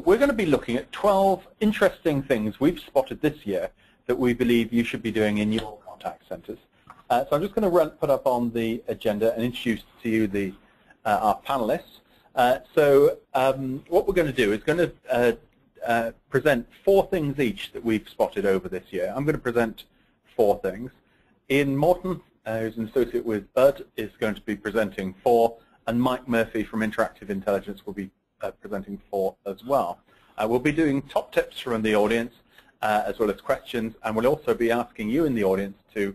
We're going to be looking at 12 interesting things we've spotted this year that we believe you should be doing in your contact centers. So I'm just going to put up on the agenda and introduce to you our panelists. What we're going to do is going to present 4 things each that we've spotted over this year. I'm going to present 4 things. Ian Morton, who's an associate with Bud, is going to be presenting 4, and Mike Murphy from Interactive Intelligence will be presenting 4 as well. We'll be doing top tips from the audience as well as questions, and we'll also be asking you in the audience to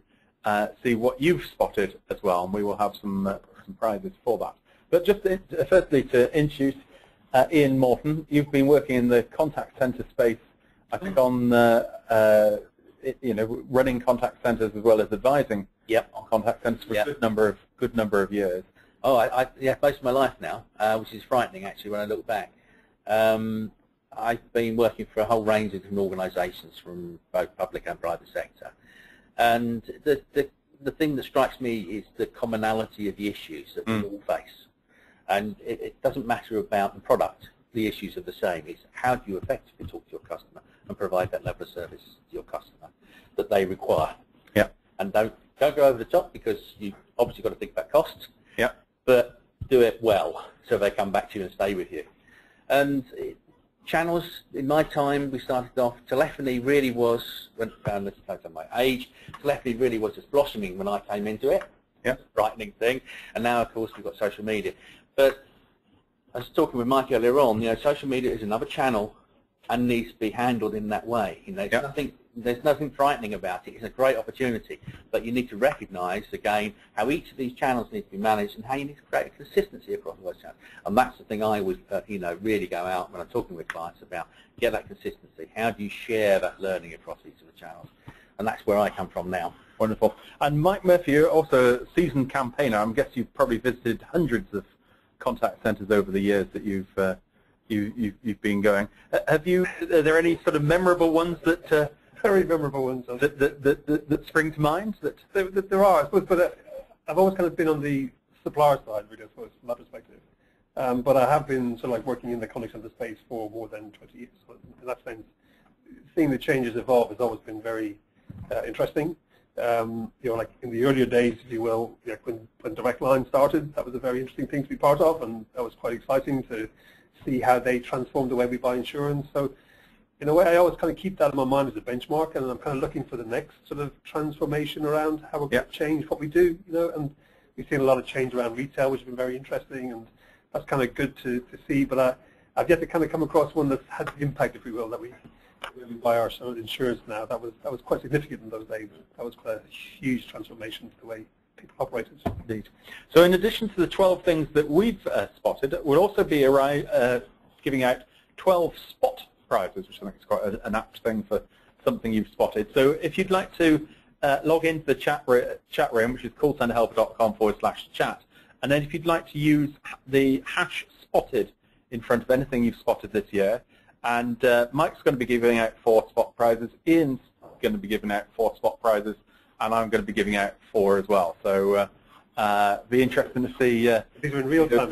see what you've spotted as well, and we will have some prizes for that. But just firstly to introduce Ian Morton, you've been working in the contact center space, I think, on running contact centers as well as advising on contact centers for a good number of years. Oh, yeah, most of my life now, which is frightening actually when I look back. I've been working for a whole range of different organisations from both public and private sector, and the thing that strikes me is the commonality of the issues that we all face. And it doesn't matter about the product; the issues are the same. It's how do you effectively talk to your customer and provide that level of service to your customer that they require. Yeah. And don't go over the top, because you've obviously got to think about costs. Yeah. But do it well so they come back to you and stay with you. And channels, in my time, we started off, telephony really was, when found this at my age, telephony really was just blossoming when I came into it. Yeah. Frightening thing. And now, of course, we've got social media. But I was talking with Mike earlier on, social media is another channel and needs to be handled in that way. There's nothing frightening about it. It's a great opportunity, but you need to recognise again how each of these channels needs to be managed and how you need to create a consistency across those channels. And that's the thing I would, really go out when I'm talking with clients about. Get that consistency. How do you share that learning across each of the channels? And that's where I come from now. Wonderful. And Mike Murphy, you're also a seasoned campaigner. I guess you've probably visited hundreds of contact centres over the years that you've been going. Are there any sort of memorable ones that? Very memorable ones that spring to mind? That there are, I suppose, but I've always kind of been on the supplier side, really, I suppose, from that perspective. But I have been sort of like working in the contact center space for more than 20 years. So in that sense, seeing the changes evolve has always been very interesting. Like in the earlier days, if you will, when Direct Line started, that was a very interesting thing to be part of, and that was quite exciting to see how they transformed the way we buy insurance. So in a way, I always kind of keep that in my mind as a benchmark, and I'm kind of looking for the next sort of transformation around how we're going to change what we do, and we've seen a lot of change around retail, which has been very interesting, and that's kind of good to see, but I've yet to kind of come across one that's had the impact, if we will, that we buy our sort of insurance now. That was quite significant in those days. That was quite a huge transformation to the way people operated. Indeed. So in addition to the 12 things that we've spotted, we'll also be giving out 12 spot prizes, which I think is quite an apt thing for something you've spotted. So if you'd like to log into the chat room, which is callcenterhelper.com/chat, and then if you'd like to use the hash spotted in front of anything you've spotted this year, and Mike's going to be giving out 4 spot prizes, Ian's going to be giving out 4 spot prizes, and I'm going to be giving out 4 as well. So be interesting to see. These are in real time.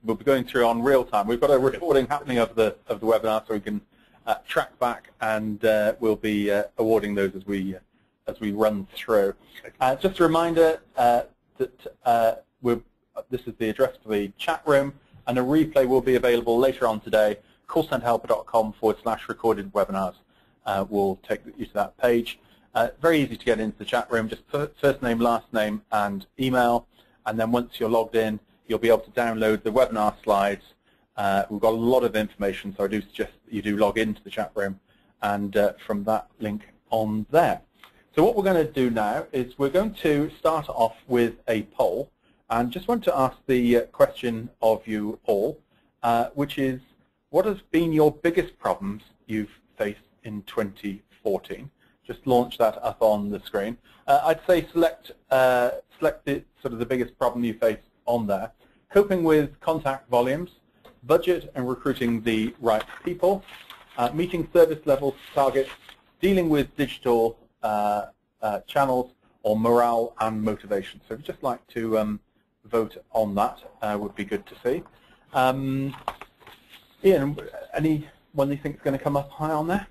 We'll be going through on real time. We've got a recording happening of the webinar, so we can track back, and we'll be awarding those as we run through. Just a reminder that this is the address for the chat room, and a replay will be available later on today. callcenterhelper.com/recorded webinars will take you to that page. Very easy to get into the chat room, just first name, last name, and email. And then once you're logged in, you'll be able to download the webinar slides. We've got a lot of information, so I do suggest that you do log into the chat room, and from that link on there. So what we're going to do now is we're going to start off with a poll, and just want to ask the question of you all, which is, what has been your biggest problems you've faced in 2014? Just launch that up on the screen. I'd say select the biggest problem you face on there. Coping with contact volumes, budget and recruiting the right people, meeting service level targets, dealing with digital channels, or morale and motivation. So if you'd just like to vote on that, would be good to see. Ian, any one you think is going to come up high on there?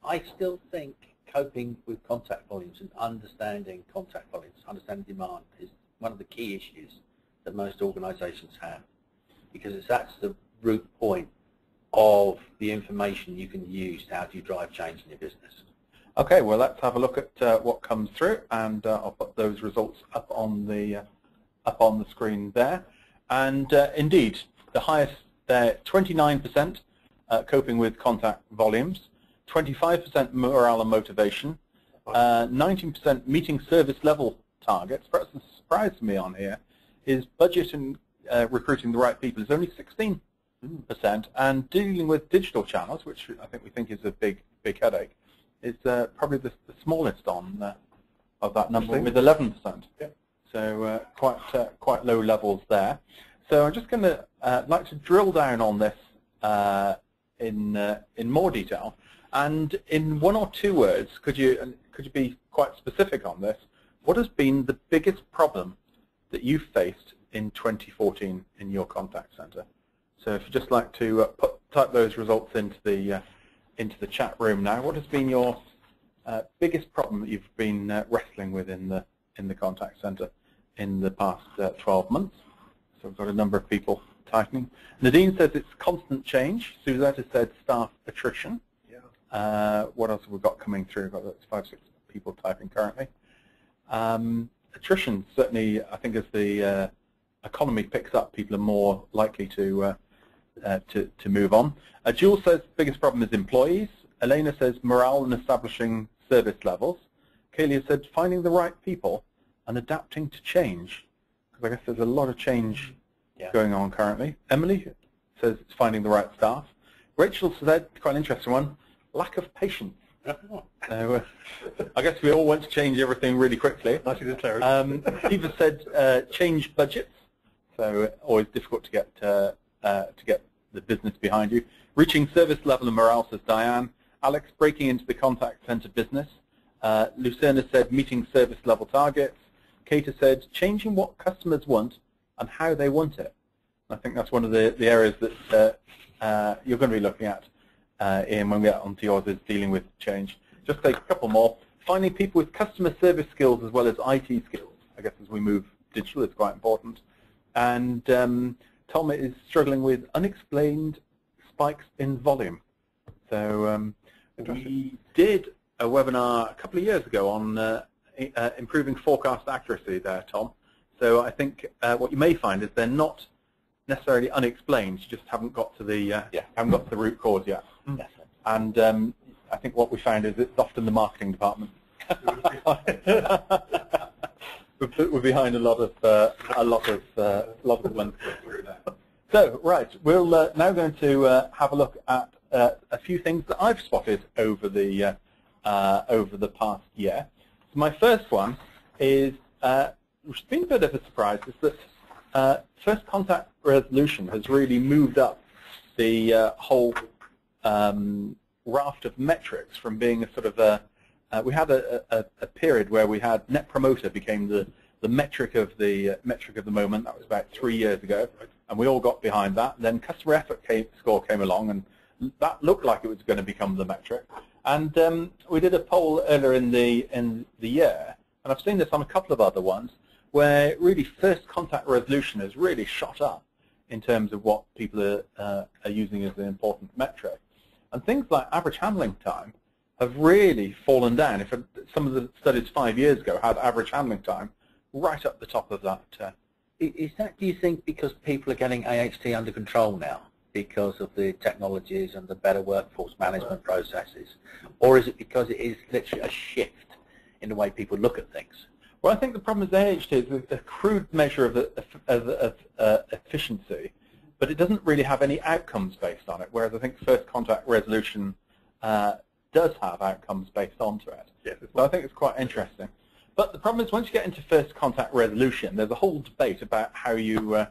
I still think coping with contact volumes and understanding contact volumes, understanding demand, is one of the key issues that most organisations have, because that's the root point of the information you can use to help you drive change in your business. Okay, well, let's have a look at what comes through, and I'll put those results up on the screen there. And indeed, the highest there, 29% coping with contact volumes, 25% morale and motivation, 19% meeting service level targets. Perhaps the surprise to me on here is budget and recruiting the right people is only 16%, and dealing with digital channels, which I think is a big headache, is probably the smallest on of that number with 11%. Yeah. So quite low levels there. So I'm just going to like to drill down on this in more detail, and in one or two words, could you be quite specific on this? What has been the biggest problem that you faced in 2014 in your contact center? So if you'd just like to type those results into the chat room now, what has been your biggest problem that you've been wrestling with in the contact center in the past 12 months? So we've got a number of people typing. Nadine says it's constant change. Suzette has said staff attrition. Yeah. What else have we got coming through? We've got 5, 6 people typing currently. Attrition, certainly, I think as the economy picks up, people are more likely to move on. Jules says biggest problem is employees. Elena says morale and establishing service levels. Kaylee said finding the right people and adapting to change, because I guess there's a lot of change going on currently. Emily says it's finding the right staff. Rachel said, quite an interesting one, lack of patience. So I guess we all want to change everything really quickly. Eva said change budgets, so always difficult to get the business behind you. Reaching service level and morale, says Diane. Alex, breaking into the contact center business. Lucerna said meeting service level targets. Kata said changing what customers want and how they want it. I think that's one of the areas that you're going to be looking at, Ian, when we get onto yours, is dealing with change. Just take a couple more. Finding people with customer service skills as well as IT skills. I guess as we move digital, it's quite important. And Tom is struggling with unexplained spikes in volume. So we did a webinar a couple of years ago on improving forecast accuracy there, Tom. So I think what you may find is they're not necessarily unexplained. You just haven't got to the root cause yet. Yes. And I think what we found is it's often the marketing department. We're behind a lot of ones. So right, we're now going to have a look at a few things that I've spotted over the past year. So my first one is, which has been a bit of a surprise, is that first contact resolution has really moved up the whole raft of metrics from being a sort of we had a period where we had Net Promoter became the metric of the moment. That was about 3 years ago, and we all got behind that. Then customer effort score came along, and that looked like it was going to become the metric. And we did a poll earlier in the year, and I've seen this on a couple of other ones, where really first contact resolution has really shot up in terms of what people are using as an important metric. And things like average handling time have really fallen down. If some of the studies 5 years ago had average handling time right up the top of that. Is that, do you think, because people are getting AHT under control now because of the technologies and the better workforce management processes, or is it because it is literally a shift in the way people look at things? Well, I think the problem with AHT is a crude measure of efficiency, but it doesn't really have any outcomes based on it, whereas I think first contact resolution does have outcomes based onto it. Yes. So I think it's quite interesting. But the problem is once you get into first contact resolution, there's a whole debate about how you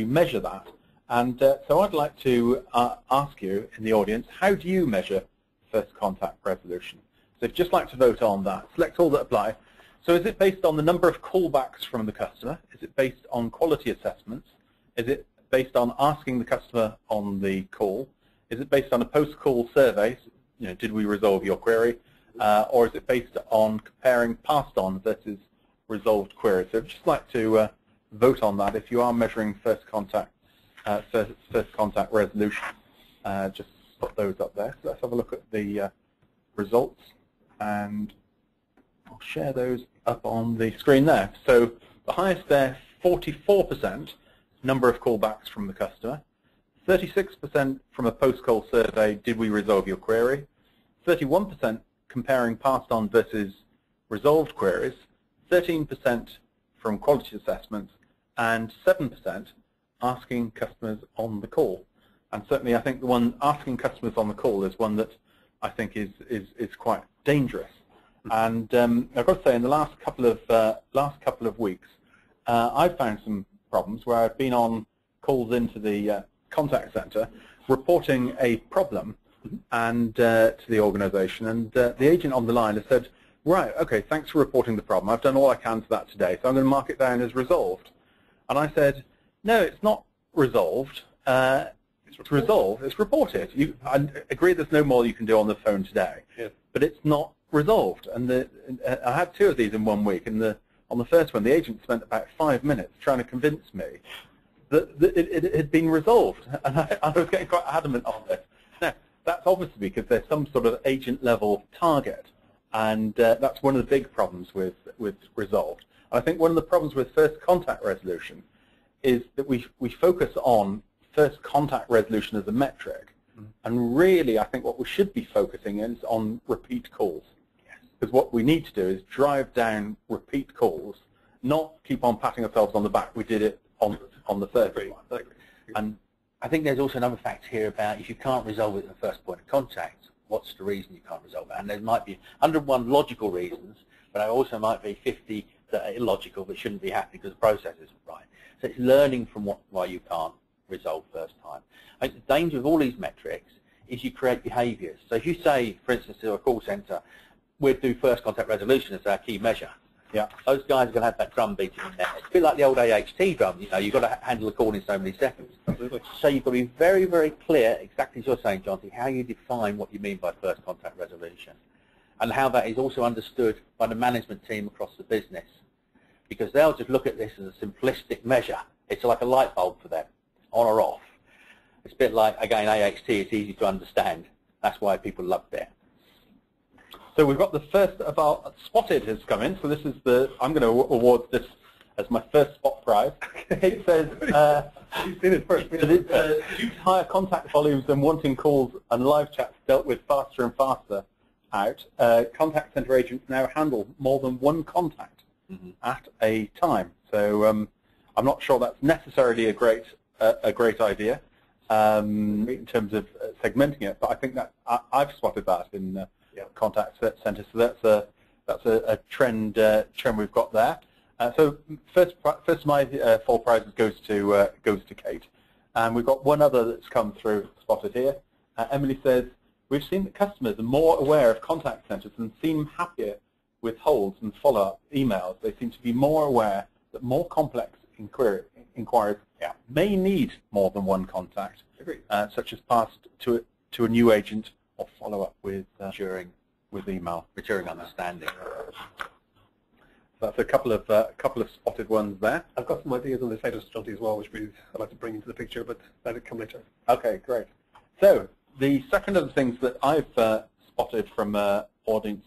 measure that. And so I'd like to ask you in the audience, how do you measure first contact resolution? So if you'd just like to vote on that, select all that apply. So is it based on the number of callbacks from the customer? Is it based on quality assessments? Is it based on asking the customer on the call? Is it based on a post-call survey? Did we resolve your query? Or is it based on comparing passed on versus resolved queries? So I'd just like to vote on that. If you are measuring first contact resolution, just put those up there. So let's have a look at the results, and I'll share those up on the screen there. So the highest there, 44% number of callbacks from the customer, 36% from a post-call survey, did we resolve your query, 31% comparing passed on versus resolved queries, 13% from quality assessments, and 7% asking customers on the call. And certainly I think the one asking customers on the call is one that I think is quite dangerous. And I've got to say, in the last couple of weeks, I've found some problems where I've been on calls into the contact center reporting a problem and to the organization, and the agent on the line has said, right, okay, thanks for reporting the problem. I've done all I can for that today, so I'm going to mark it down as resolved. And I said, no, it's not resolved. It's resolved. It's reported. I agree there's no more you can do on the phone today, but it's not resolved. And I had 2 of these in 1 week, and on the first one, the agent spent about 5 minutes trying to convince me that it had been resolved, and I was getting quite adamant on this. Now, that's obviously because there's some sort of agent-level target, and that's one of the big problems with resolved. I think one of the problems with first contact resolution is that we focus on first contact resolution as a metric, and really I think what we should be focusing is on repeat calls. Because what we need to do is drive down repeat calls, not keep on patting ourselves on the back. We did it on the first one. And I think there's also another fact here about if you can't resolve it at the first point of contact, what's the reason you can't resolve it? And there might be 101 logical reasons, but there also might be 50 that are illogical that shouldn't be happening because the process isn't right. So it's learning from why you can't resolve first time. I think the danger of all these metrics is you create behaviours. So if you say, for instance, to a call centre, we'll do first contact resolution as our key measure. Yeah. Those guys are going to have that drum beating in there. It's a bit like the old AHT drum. You've got to handle the call in so many seconds. Absolutely. So you've got to be very, very clear, exactly as you're saying, Jonty, how you define what you mean by first contact resolution, and how that is also understood by the management team across the business, because they'll just look at this as a simplistic measure. It's like a light bulb for them, on or off. It's a bit like, again, AHT. It's easy to understand. That's why people loved it. So we've got the first of our Spotted has come in. So this is I'm going to award this as my first Spot prize. It says, You've seen it first. due to higher contact volumes and wanting calls and live chats dealt with faster and faster out, contact center agents now handle more than one contact at a time. So I'm not sure that's necessarily a great idea in terms of segmenting it, but I think that I've spotted that in contact center. So that's a trend we've got there. So first of my full prizes goes to Kate, and we've got one other that's come through spotted here. Emily says, we've seen that customers are more aware of contact centers and seem happier with holds and follow-up emails. They seem to be more aware that more complex inquiries may need more than one contact, such as passed to a new agent or follow-up with email. Maturing understanding. So that's a couple of spotted ones there. I've got some ideas on this later, Jonty, as well, which I'd like to bring into the picture, but that'll come later. Okay, great. So the second of the things that I've spotted from audience,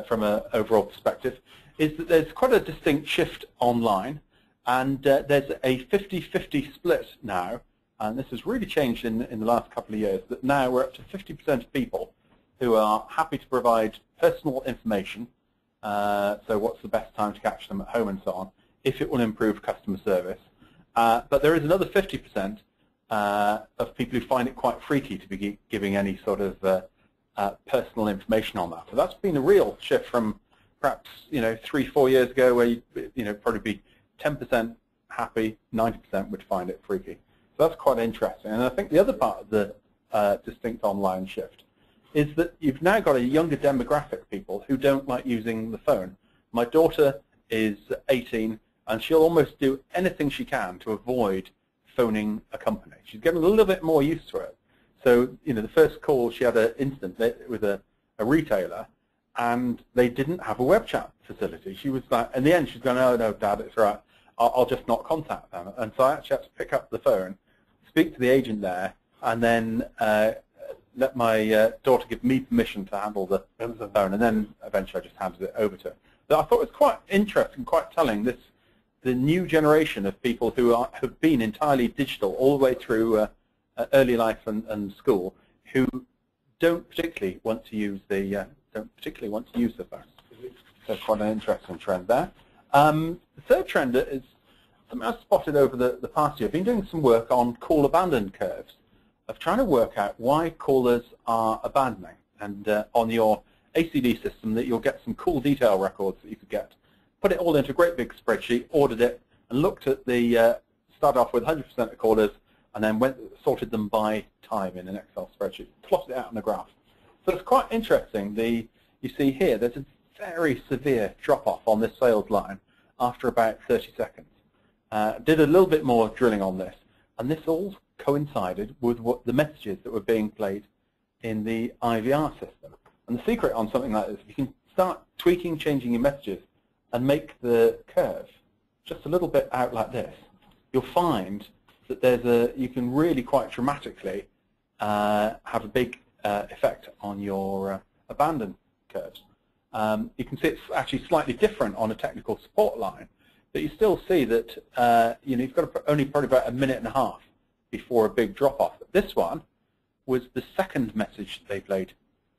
from an overall perspective, is that there's quite a distinct shift online, and there's a 50-50 split now, and this has really changed in the last couple of years, that now we're up to 50% of people who are happy to provide personal information, so what's the best time to catch them at home and so on, if it will improve customer service. But there is another 50% of people who find it quite freaky to be giving any sort of personal information on that. So that's been a real shift from perhaps 3-4 years ago, where you'd probably be 10% happy, 90% would find it freaky. So that's quite interesting. And I think the other part of the distinct online shift is that you've now got a younger demographic, people who don't like using the phone. My daughter is 18, and she'll almost do anything she can to avoid phoning a company. She's getting a little bit more used to it. So, the first call, she had an incident with a retailer, and they didn't have a web chat facility. She was like, in the end, she's going, "Oh, no, Dad, it's all right. I'll just not contact them." And so I actually had to pick up the phone, speak to the agent there, and then let my daughter give me permission to handle the phone, and then eventually I just handed it over to her. But I thought it was quite interesting, quite telling, the new generation of people who have been entirely digital all the way through early life and school, who don't particularly want to use the phone. So quite an interesting trend there. The third trend is something I've spotted over the past year. I've been doing some work on call abandon curves, of trying to work out why callers are abandoning. And on your ACD system, that you'll get some cool detail records that you could get. Put it all into a great big spreadsheet, ordered it, and looked at started off with 100% of callers, and then sorted them by time in an Excel spreadsheet, plotted it out on a graph. So it's quite interesting. You see here, there's a very severe drop-off on this sales line after about 30 seconds. Did a little bit more drilling on this, and this all coincided with the messages that were being played in the IVR system. And the secret on something like this, if you can start tweaking, changing your messages, and make the curve just a little bit out like this, you'll find that you can really quite dramatically have a big effect on your abandon curves. You can see it's actually slightly different on a technical support line, but you still see that you've got only probably about a minute and a half before a big drop-off. This one was the second message they played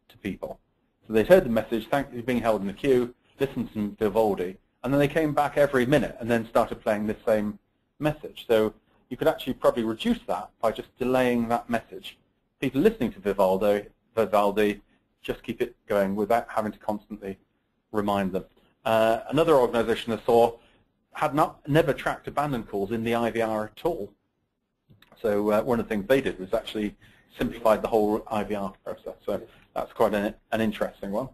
to people. So they'd heard the message, "Thank you for being held in the queue," listened to some Vivaldi, and then they came back every minute and then started playing the same message. So you could actually probably reduce that by just delaying that message. People listening to Vivaldi just keep it going without having to constantly remind them. Another organization I saw had never tracked abandon calls in the IVR at all. So one of the things they did was actually simplified the whole IVR process. So that's quite an interesting one.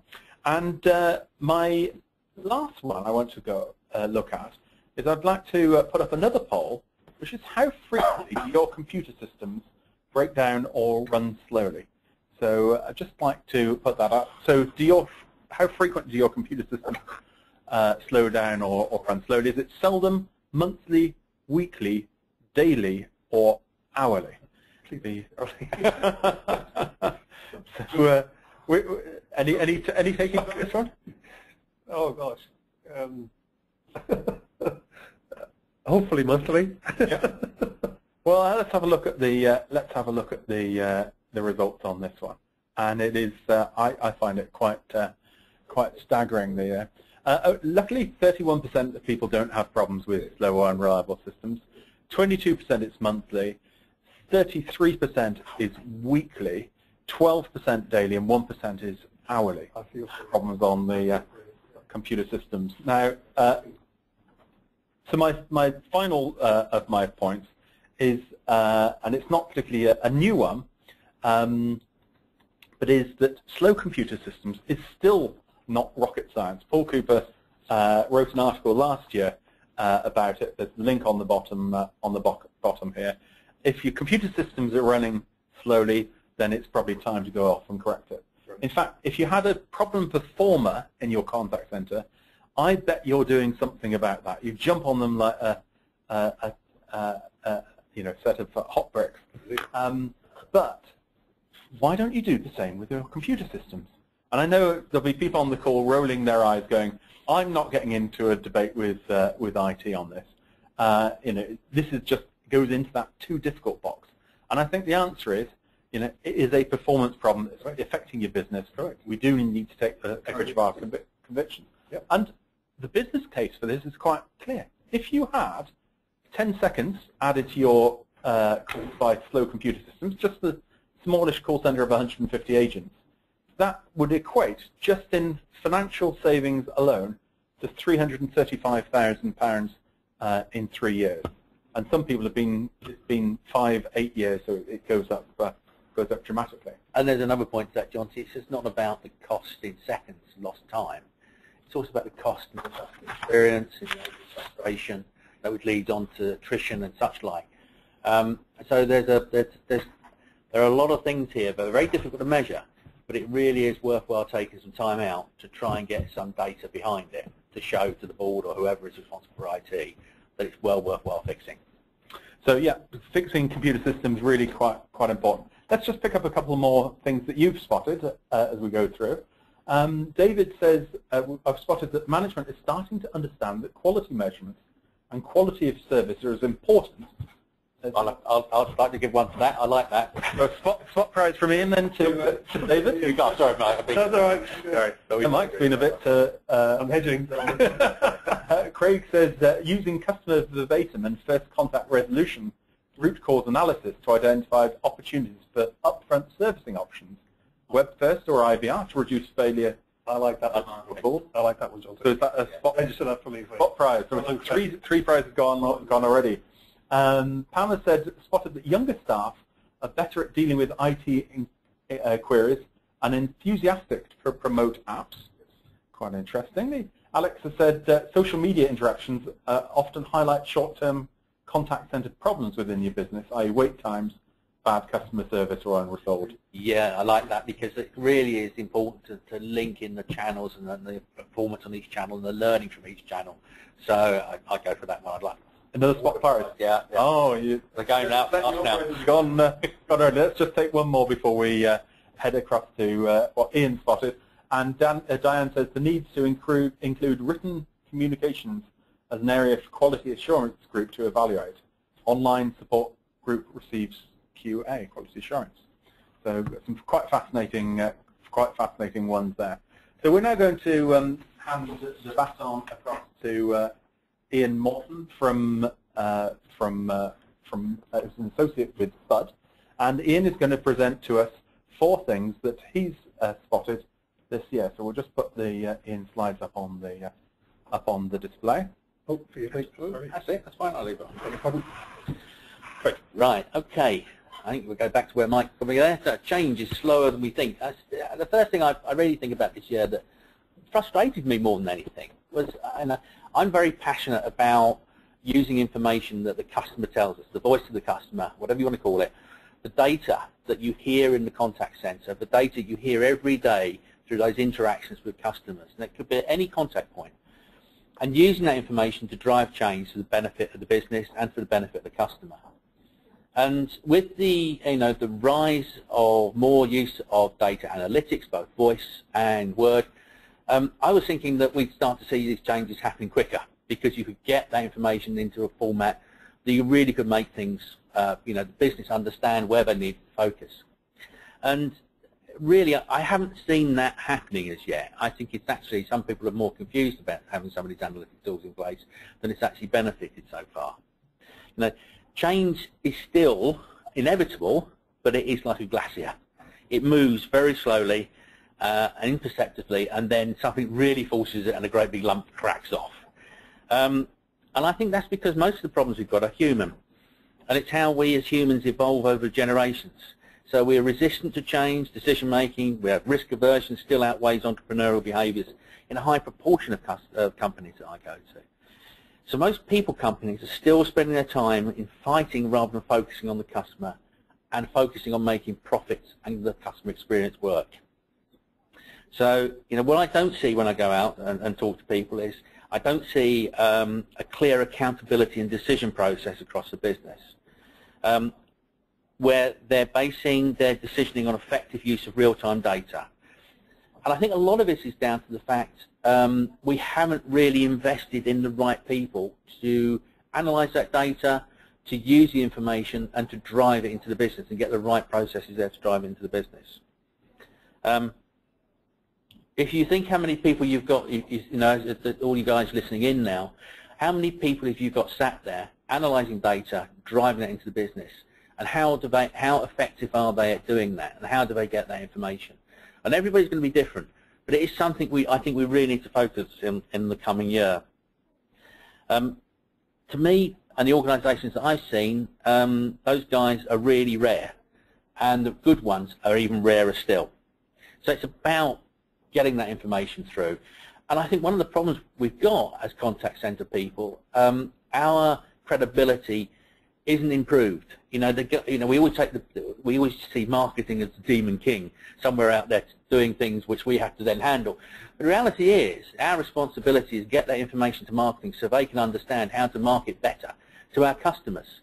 And my last one I want to go look at is I'd like to put up another poll, which is how frequently do your computer systems break down or run slowly? So I'd just like to put that up. So how frequent do your computer systems slow down or run slowly? Is it seldom, monthly, weekly, daily, or hourly? So, any taking on this one? Oh gosh. Hopefully monthly. Yeah. Well, let's have a look at the results on this one, and it is I find it quite staggering. Luckily, 31% of people don't have problems with slow or unreliable systems. 22% is monthly. 33% is weekly. 12% daily, and 1% is hourly. I feel problems on the computer systems. Now, so my final of my points is, and it's not particularly a new one, but is that slow computer systems is still not rocket science. Paul Cooper wrote an article last year about it. There's a link on the bottom here. If your computer systems are running slowly, then it's probably time to go off and correct it. In fact, if you had a problem performer in your contact center, I bet you're doing something about that. You jump on them like a set of hot bricks. But why don't you do the same with your computer systems? And I know there'll be people on the call rolling their eyes, going, "I'm not getting into a debate with IT on this." This is just goes into that too difficult box. And I think the answer is, it is a performance problem that's affecting your business. Correct. We do need to take the edge of our conviction. Yep. And the business case for this is quite clear. If you had 10 seconds added to your calls by slow computer systems, just the smallish call center of 150 agents, that would equate, just in financial savings alone, to £335,000 in 3 years. And some people have it's been 5-8 years, so it goes up dramatically. And there's another point to that, John. It's just not about the cost in seconds, lost time. It's also about the cost in the customer experience, the frustration that would lead on to attrition and such like. So there are a lot of things here, but they're very difficult to measure. But it really is worthwhile taking some time out to try and get some data behind it to show to the board or whoever is responsible for IT that it's well worthwhile fixing. So yeah, fixing computer systems really quite important. Let's just pick up a couple more things that you've spotted as we go through. David says, I've spotted that management is starting to understand that quality measurements and quality of service are as important. I'd like to give one to that. I like that. Spot prize from Ian then to David. You got, sorry, Mike. That's all right. Sorry. Mike's been a bit... I'm hedging. Craig says using customer verbatim and first contact resolution root cause analysis to identify opportunities for upfront servicing options, web first or IVR, to reduce failure. I like that one. I like that one, John. So is that a spot? Register that for me. Spot prize. So three prizes gone already. Pamela said, spotted that younger staff are better at dealing with IT queries and enthusiastic to promote apps. Quite interestingly. Alex has said social media interactions often highlight short-term contact-centered problems within your business, i.e. wait times, bad customer service, or unresolved. Yeah, I like that because it really is important to link in the channels and the performance on each channel and the learning from each channel. So I go for that one. I'd like another spot prize. Yeah. Oh, they're going now. Gone early. Let's just take one more before we head across to what Ian spotted. And Diane says the need to include written communications as an area for quality assurance group to evaluate. Online support group receives QA, quality assurance. So some quite fascinating ones there. So we're now going to hand the baton across to Ian Morton from as an associate with SUD, and Ian is going to present to us 4 things that he's spotted this year. So we'll just put the Ian slides up on the display. Oh, for you, thanks. Sorry. That's it. That's fine. I'll leave it. No problem. Great. Right. Okay. I think we'll go back to where Mike coming there. So change is slower than we think. That's the first thing I really think about this year that frustrated me more than anything was, and I'm very passionate about using information that the customer tells us, the voice of the customer, whatever you want to call it, the data that you hear in the contact center, the data you hear every day through those interactions with customers, and it could be at any contact point, and using that information to drive change for the benefit of the business and for the benefit of the customer. And with the the rise of more use of data analytics, both voice and word, I was thinking that we'd start to see these changes happening quicker because you could get that information into a format that you really could make things, the business understand where they need to focus. And really, I haven't seen that happening as yet. I think it's actually, some people are more confused about having some of these analytic tools in place than it's actually benefited so far. Change is still inevitable, but it is like a glacier. It moves very slowly and imperceptibly, and then something really forces it and a great big lump cracks off. And I think that's because most of the problems we've got are human. And it's how we as humans evolve over generations. So we're resistant to change, decision making, we have risk aversion still outweighs entrepreneurial behaviors in a high proportion of companies that I go to. So most people companies are still spending their time in fighting rather than focusing on the customer and focusing on making profits and the customer experience work. So, what I don't see when I go out and talk to people is I don't see a clear accountability and decision process across the business where they're basing their decisioning on effective use of real-time data. And I think a lot of this is down to the fact we haven't really invested in the right people to analyze that data, to use the information, and to drive it into the business and get the right processes there to drive it into the business. If you think how many people you've got, all you guys listening in now, how many people have you got sat there analyzing data, driving it into the business, and how effective are they at doing that, and how do they get that information? And everybody's going to be different, but it is something I think we really need to focus in the coming year. To me, and the organisations that I've seen, those guys are really rare, and the good ones are even rarer still. So it's about getting that information through. And I think one of the problems we've got as contact centre people, our credibility isn't improved. You know, we always see marketing as the demon king, somewhere out there doing things which we have to then handle. But the reality is, our responsibility is to get that information to marketing so they can understand how to market better to our customers.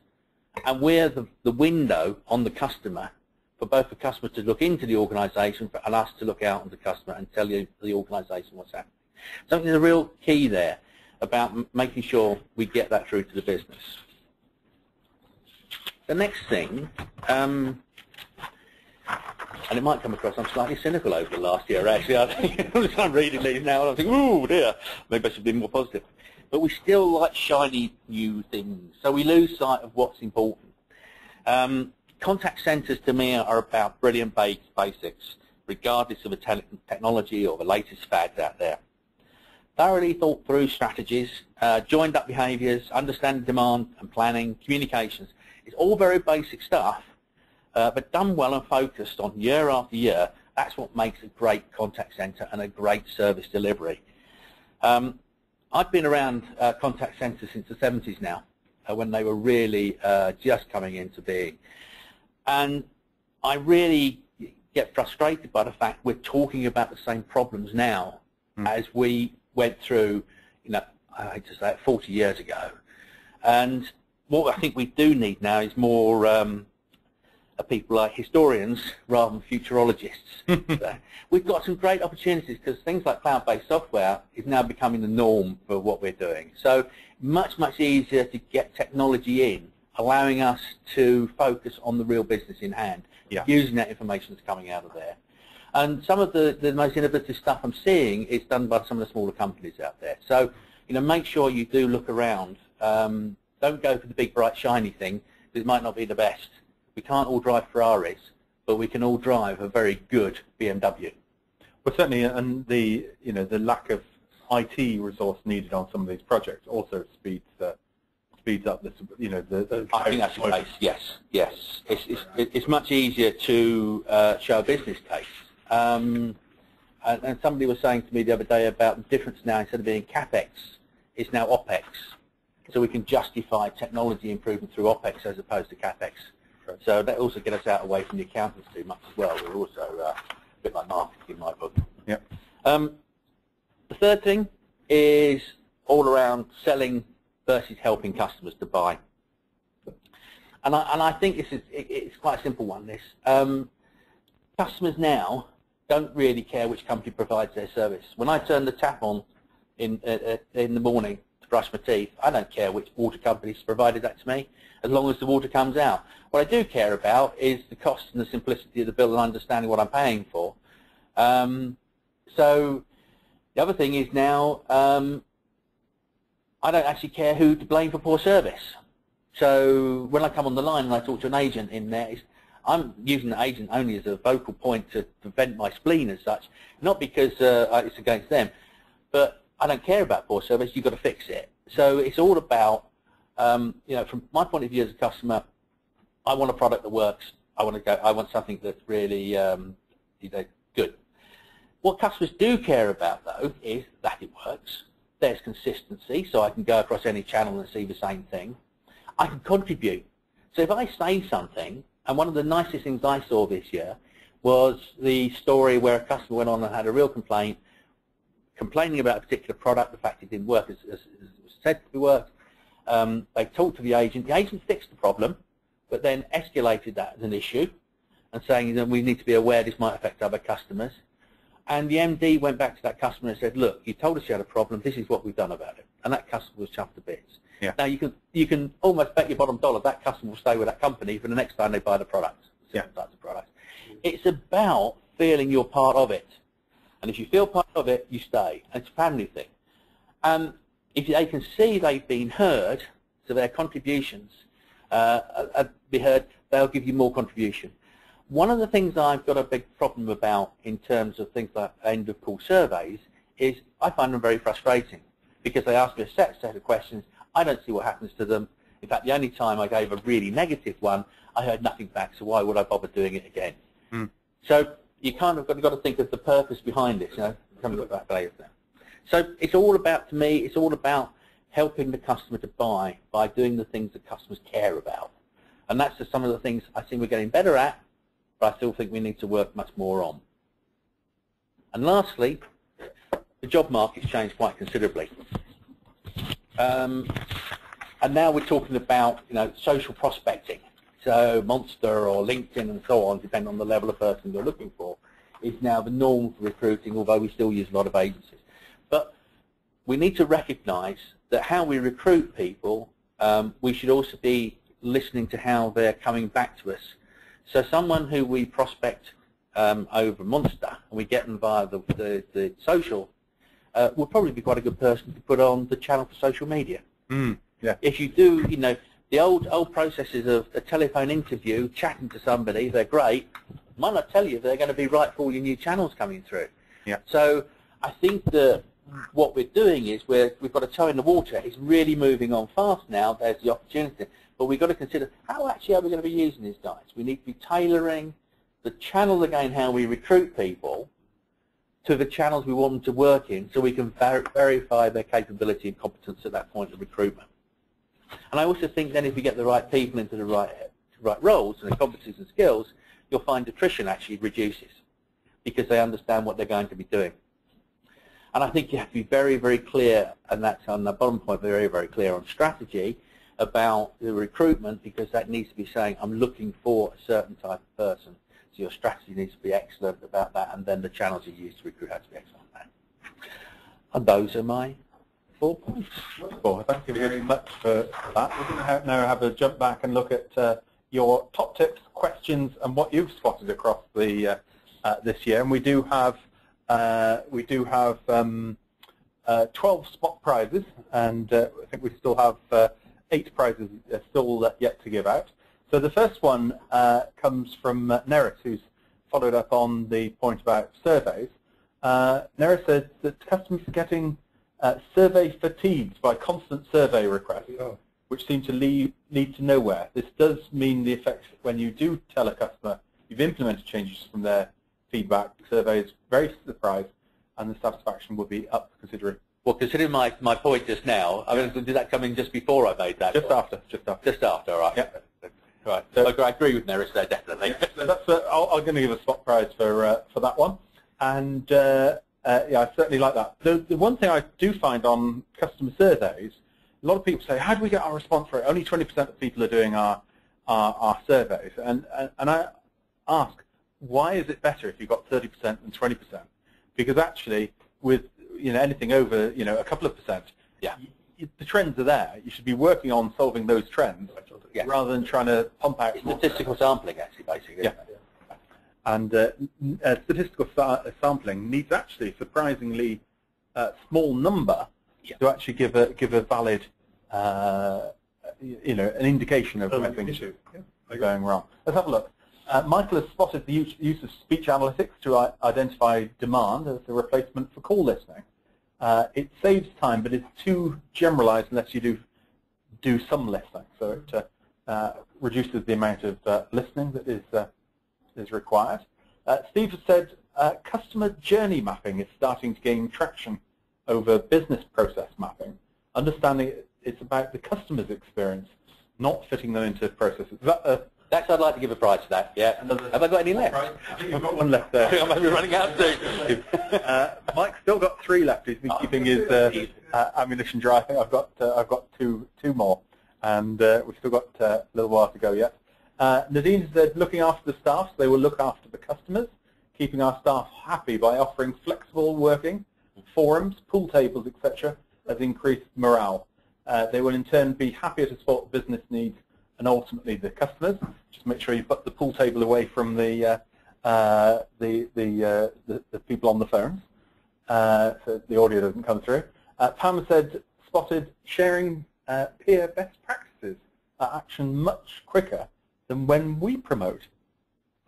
And we're the window on the customer for both the customer to look into the organisation and us to look out on the customer and tell the organisation what's happening. So there's a real key there about making sure we get that through to the business. The next thing, and it might come across, I'm slightly cynical over the last year actually. I think I'm reading these now and I think, ooh dear, maybe I should be more positive. But we still like shiny new things, so we lose sight of what's important. Contact centres to me are about brilliant basics, regardless of the technology or the latest fads out there. Thoroughly thought through strategies, joined up behaviours, understanding demand and planning, communications. It's all very basic stuff, but done well and focused on year after year. That's what makes a great contact centre and a great service delivery. I've been around contact centres since the 70s now, when they were really just coming into being. And I really get frustrated by the fact we're talking about the same problems now as we went through, you know, I hate to say it, 40 years ago. And what I think we do need now is more people like historians rather than futurologists. So we've got some great opportunities because things like cloud-based software is now becoming the norm for what we're doing. So much easier to get technology in, allowing us to focus on the real business in hand, using that information that's coming out of there. And some of the most innovative stuff I'm seeing is done by some of the smaller companies out there. So, you know, make sure you do look around. Don't go for the big, bright, shiny thing, because it might not be the best. We can't all drive Ferraris, but we can all drive a very good BMW. Well, certainly, and the lack of IT resource needed on some of these projects also speeds up the I think that's the case. Yes. It's much easier to show a business case. And somebody was saying to me the other day about the difference now, instead of being CapEx, it's now OpEx. So we can justify technology improvement through OpEx as opposed to CapEx. Right. So that also gets us out away from the accountants too much as well. We're also a bit like marketing in my book. Yeah. The third thing is all around selling versus helping customers to buy. And I think it's quite a simple one, this. Customers now don't really care which company provides their service. When I turn the tap on in the morning to brush my teeth, I don't care which water company's provided that to me, as long as the water comes out. What I do care about is the cost and the simplicity of the bill and understanding what I'm paying for. So the other thing is now I don't actually care who to blame for poor service. So when I come on the line and I talk to an agent in there, I'm using the agent only as a focal point to vent my spleen as such, not because it's against them, but I don't care about poor service. You've got to fix it. So it's all about, you know, from my point of view as a customer, I want a product that works. I want something that's really you know, good. What customers do care about though is that it works. There's consistency, so I can go across any channel and see the same thing. I can contribute. So if I say something, and one of the nicest things I saw this year was the story where a customer went on and had a real complaint, complaining about a particular product, the fact it didn't work as it was said to work. They talked to the agent fixed the problem, but then escalated that as an issue and saying that we need to be aware this might affect other customers. And the MD went back to that customer and said, look, you told us you had a problem, this is what we've done about it. And that customer was chuffed to bits. Yeah. Now you can almost bet your bottom dollar that customer will stay with that company for the next time they buy the product. Types of products. It's about feeling you're part of it. And if you feel part of it, you stay. And it's a family thing. And if they can see they've been heard, so their contributions be heard, they'll give you more contribution. One of the things I've got a big problem about in terms of things like end of call surveys is I find them very frustrating because they ask me a set of questions. I don't see what happens to them. In fact, the only time I gave a really negative one, I heard nothing back, so why would I bother doing it again? So you kind of got to think of the purpose behind it, you know, coming back later. So it's all about, to me, it's all about helping the customer to buy by doing the things that customers care about. And that's just some of the things I think we're getting better at, but I still think we need to work much more on. And lastly, the job market's changed quite considerably. And now we're talking about, social prospecting. So Monster or LinkedIn and so on, depending on the level of person you're looking for, is now the norm for recruiting, although we still use a lot of agencies. But we need to recognize that how we recruit people, we should also be listening to how they're coming back to us. So someone who we prospect over Monster, and we get them via the social, will probably be quite a good person to put on the channel for social media. Yeah. If you do, the old processes of a telephone interview, chatting to somebody, they're great, might not tell you they're going to be right for all your new channels coming through. Yeah. So I think that what we're doing is we've got a toe in the water. It's really moving on fast now. There's the opportunity. But we've got to consider how actually are we going to be using these guys. We need to be tailoring the channel, again, how we recruit people to the channels we want them to work in so we can verify their capability and competence at that point of recruitment. And I also think then if we get the right people into the right roles and the competencies and skills, you'll find attrition actually reduces because they understand what they're going to be doing. And I think you have to be very, very clear, and that's on the bottom point, very, very clear on strategy about the recruitment, because that needs to be saying, I'm looking for a certain type of person. So your strategy needs to be excellent about that, and then the channels you use to recruit have to be excellent at that. And those are my 4 points. Wonderful. Thank you very much for that. We're going to now have a jump back and look at your top tips, questions, and what you've spotted across the this year. And we do have 12 spot prizes, and I think we still have 8 prizes still yet to give out. So the first one comes from Neris, who's followed up on the point about surveys. Neris said that customers are getting survey fatigued by constant survey requests, which seem to lead to nowhere. This does mean the effect when you do tell a customer you've implemented changes from their feedback survey is very surprised, and the satisfaction will be up considerably. Well, considering my point just now, I mean, did that come in just before I made that? Just after. Just after, all right. Yeah. Right. So I agree with Neris there, definitely. So that's I'm going to give a spot prize for that one, and yeah, I certainly like that. The one thing I do find on customer surveys, a lot of people say, "How do we get our response rate?" Only 20% of people are doing our surveys, and I ask, why is it better if you've got 30% than 20%? Because actually, with anything over a couple of percent, yeah, the trends are there. You should be working on solving those trends rather than trying to pump out statistical sampling, actually, basically. Yeah. And statistical sampling needs actually surprisingly small number to actually give a valid an indication of where things are going wrong. Let's have a look. Michael has spotted the use of speech analytics to identify demand as a replacement for call listening. It saves time, but it's too generalized unless you do some listening. So it reduces the amount of listening that is required. Steve has said customer journey mapping is starting to gain traction over business process mapping. Understanding it's about the customer's experience, not fitting them into processes. That's I'd like to give a prize to that. Yeah. Have I got any left? I think you've got one left there. I might be running out soon. Mike's still got 3 left. He's been keeping his ammunition dry. I think I've got two more, and we've still got a little while to go yet. Nadine said, looking after the staff, so they will look after the customers, keeping our staff happy by offering flexible working, forums, pool tables, etc., has increased morale. They will in turn be happier to support business needs and ultimately the customers. Just make sure you put the pool table away from the people on the phones, so the audio doesn't come through. Pam said, spotted sharing peer best practices are action much quicker than when we promote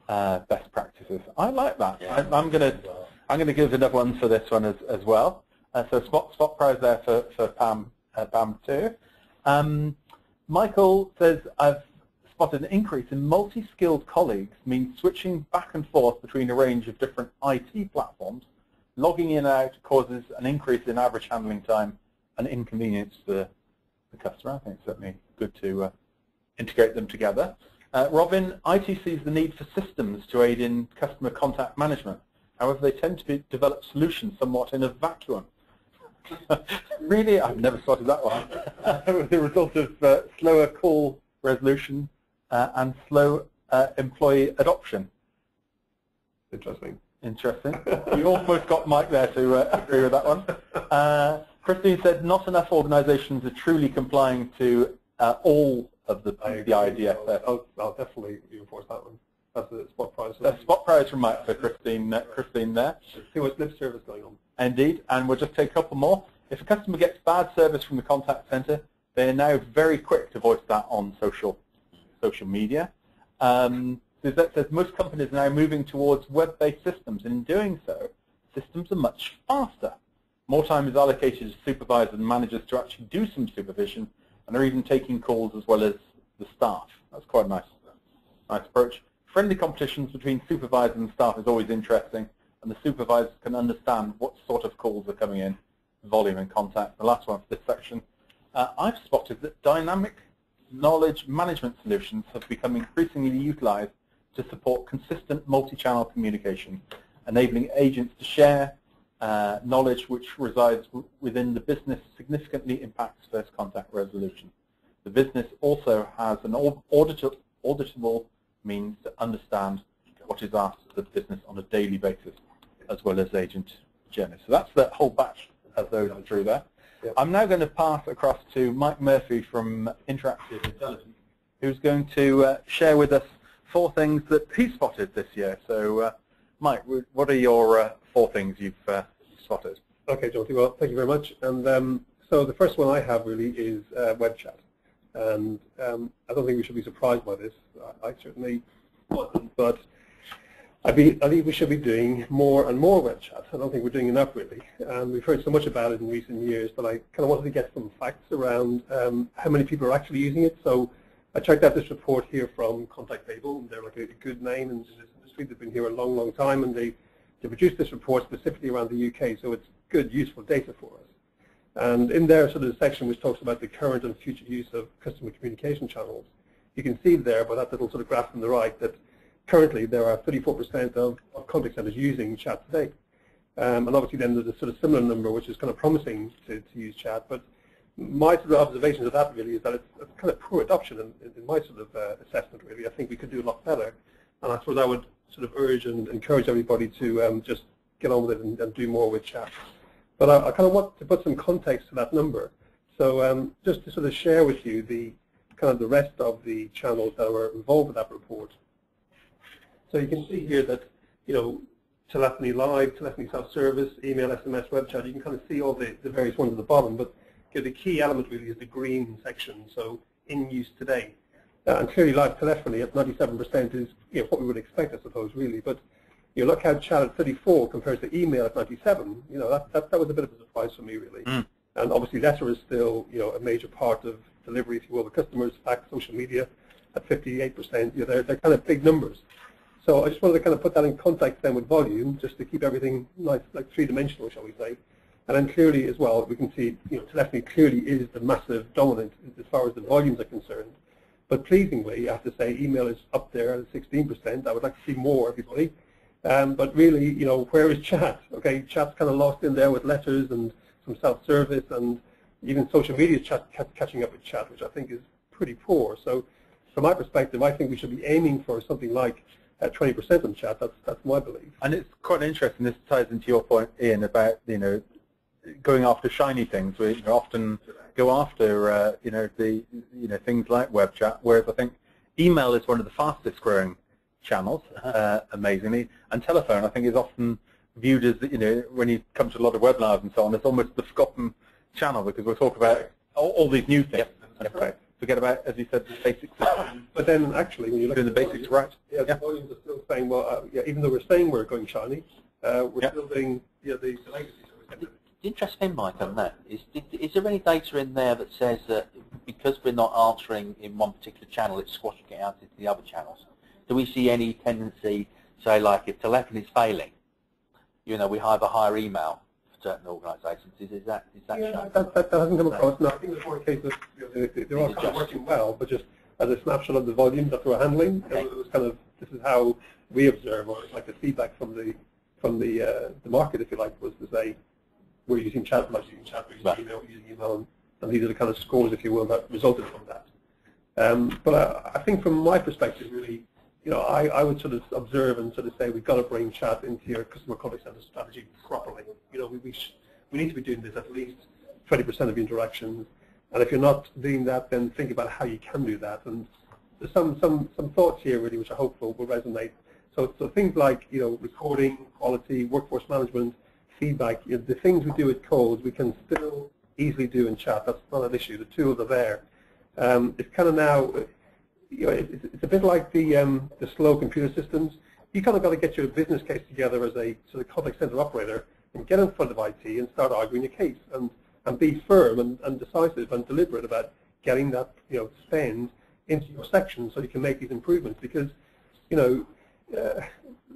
best practices. I like that. Yeah. I'm gonna give another one for this one as well. So spot prize there for Pam too. Michael says, I've spotted an increase in multi-skilled colleagues means switching back and forth between a range of different IT platforms. Logging in and out causes an increase in average handling time and inconvenience for the customer. I think it's certainly good to integrate them together. Robin, IT sees the need for systems to aid in customer contact management. However, they tend to develop solutions somewhat in a vacuum. Really? I've never spotted that one. The result of slower call resolution and slow employee adoption. Interesting. Interesting. You almost got Mike there to agree with that one. Christine said not enough organisations are truly complying to all of the IDF. I'll definitely reinforce that one. That's the spot prize. Spot prize from Mike for Christine there. See what's lip service going on. Indeed, and we'll just take a couple more. If a customer gets bad service from the contact centre, they're now very quick to voice that on social media. That says most companies are now moving towards web-based systems, and in doing so, systems are much faster. More time is allocated to supervisors and managers to actually do some supervision, and are even taking calls as well as the staff. That's quite a nice approach. Friendly competitions between supervisors and staff is always interesting, and the supervisors can understand what sort of calls are coming in, volume and contact. The last one for this section. I've spotted that dynamic knowledge management solutions have become increasingly utilized to support consistent multi-channel communication, enabling agents to share knowledge which resides within the business significantly impacts first contact resolution. The business also has an auditable means to understand what is asked of the business on a daily basis, as well as agent journey. So that's the whole batch of those through there. Yep. I'm now going to pass across to Mike Murphy from Interactive Intelligence, who's going to share with us 4 things that he spotted this year. So, Mike, what are your 4 things you've spotted? Okay, Jonty, well, thank you very much. And so the first one I have really is web chat. And I don't think we should be surprised by this. I certainly wasn't, but I think we should be doing more and more web chat. I don't think we're doing enough, really. We've heard so much about it in recent years, but I kind of wanted to get some facts around how many people are actually using it. So I checked out this report here from ContactAble, and they're like a good name in this industry. They've been here a long, long time, and they produced this report specifically around the UK, so it's good, useful data for us. And in there, sort of the section which talks about the current and future use of customer communication channels, you can see there by that little sort of graph on the right that currently there are 34% of contact centers using chat today. And obviously then there's a sort of similar number which is kind of promising to use chat. But my sort of observations of that really is that it's kind of poor adoption in my sort of assessment really. I think we could do a lot better. And I suppose I would sort of urge and encourage everybody to just get on with it and do more with chat. But I kind of want to put some context to that number. So just to sort of share with you the kind of the rest of the channels that were involved with that report. So you can see here that, you know, telephony live, telephony self-service, email, SMS, web chat, you can kind of see all the various ones at the bottom. But you know, the key element really is the green section, so in use today. And clearly live telephony at 97% is what we would expect, I suppose, really. But you look how chat at 34 compares to email at 97. You know, that was a bit of a surprise for me, really. Mm. And obviously, letter is still, a major part of delivery, if you will, with customers. Fax, social media at 58%. They're kind of big numbers. So I just wanted to kind of put that in context then with volume, just to keep everything nice, like three-dimensional, shall we say. And then clearly as well, we can see, telephony clearly is the massive dominant as far as the volumes are concerned. But pleasingly, I have to say, email is up there at 16%. I would like to see more, everybody. But really, where is chat? Okay, chat's kind of lost in there with letters and some self-service, and even social media catching up with chat, which I think is pretty poor. So from my perspective, I think we should be aiming for something like 20% on chat. That's my belief. And it's quite interesting. This ties into your point, Ian, about going after shiny things. We often go after things like web chat, whereas I think email is one of the fastest growing channels, amazingly, and telephone I think is often viewed as when you come to a lot of webinars and so on, it's almost the forgotten channel because we'll talk about all these new things. Yep. Right. Forget about, as you said, the basics. But then actually, when you look at the basics, right? Yeah, the volumes are still saying, well, even though we're saying we're going shiny, we're still doing the legacy. The interesting thing, Mike, on that is there any data in there that says that because we're not answering in one particular channel, it's squashing it out into the other channels? Do we see any tendency, say, like if telephony is failing, we have a higher email certain organisations. Is that yeah, that hasn't come across. No, I think it's more a case of they're all kind of working well, but just as a snapshot of the volume that we're handling, okay. It was kind of, this is how we observe, or it's like the feedback from the market, if you like, was to say we're using chat, we're using chat, we're using email, we're using email, and these are the kind of scores, if you will, that resulted from that. But I think from my perspective, really, I would sort of observe and sort of say we've got to bring chat into your customer contact center strategy properly. We need to be doing this at least 20% of your interactions, and if you're not doing that, then think about how you can do that. And there's some thoughts here really which I hope will resonate. So things like recording, quality, workforce management, feedback, the things we do with codes we can still easily do in chat. That's not an issue. The tools are there. It's kind of now, it's a bit like the slow computer systems. You kind of got to get your business case together as a sort of contact center operator and get in front of IT and start arguing your case and be firm and decisive and deliberate about getting that spend into your section so you can make these improvements. Because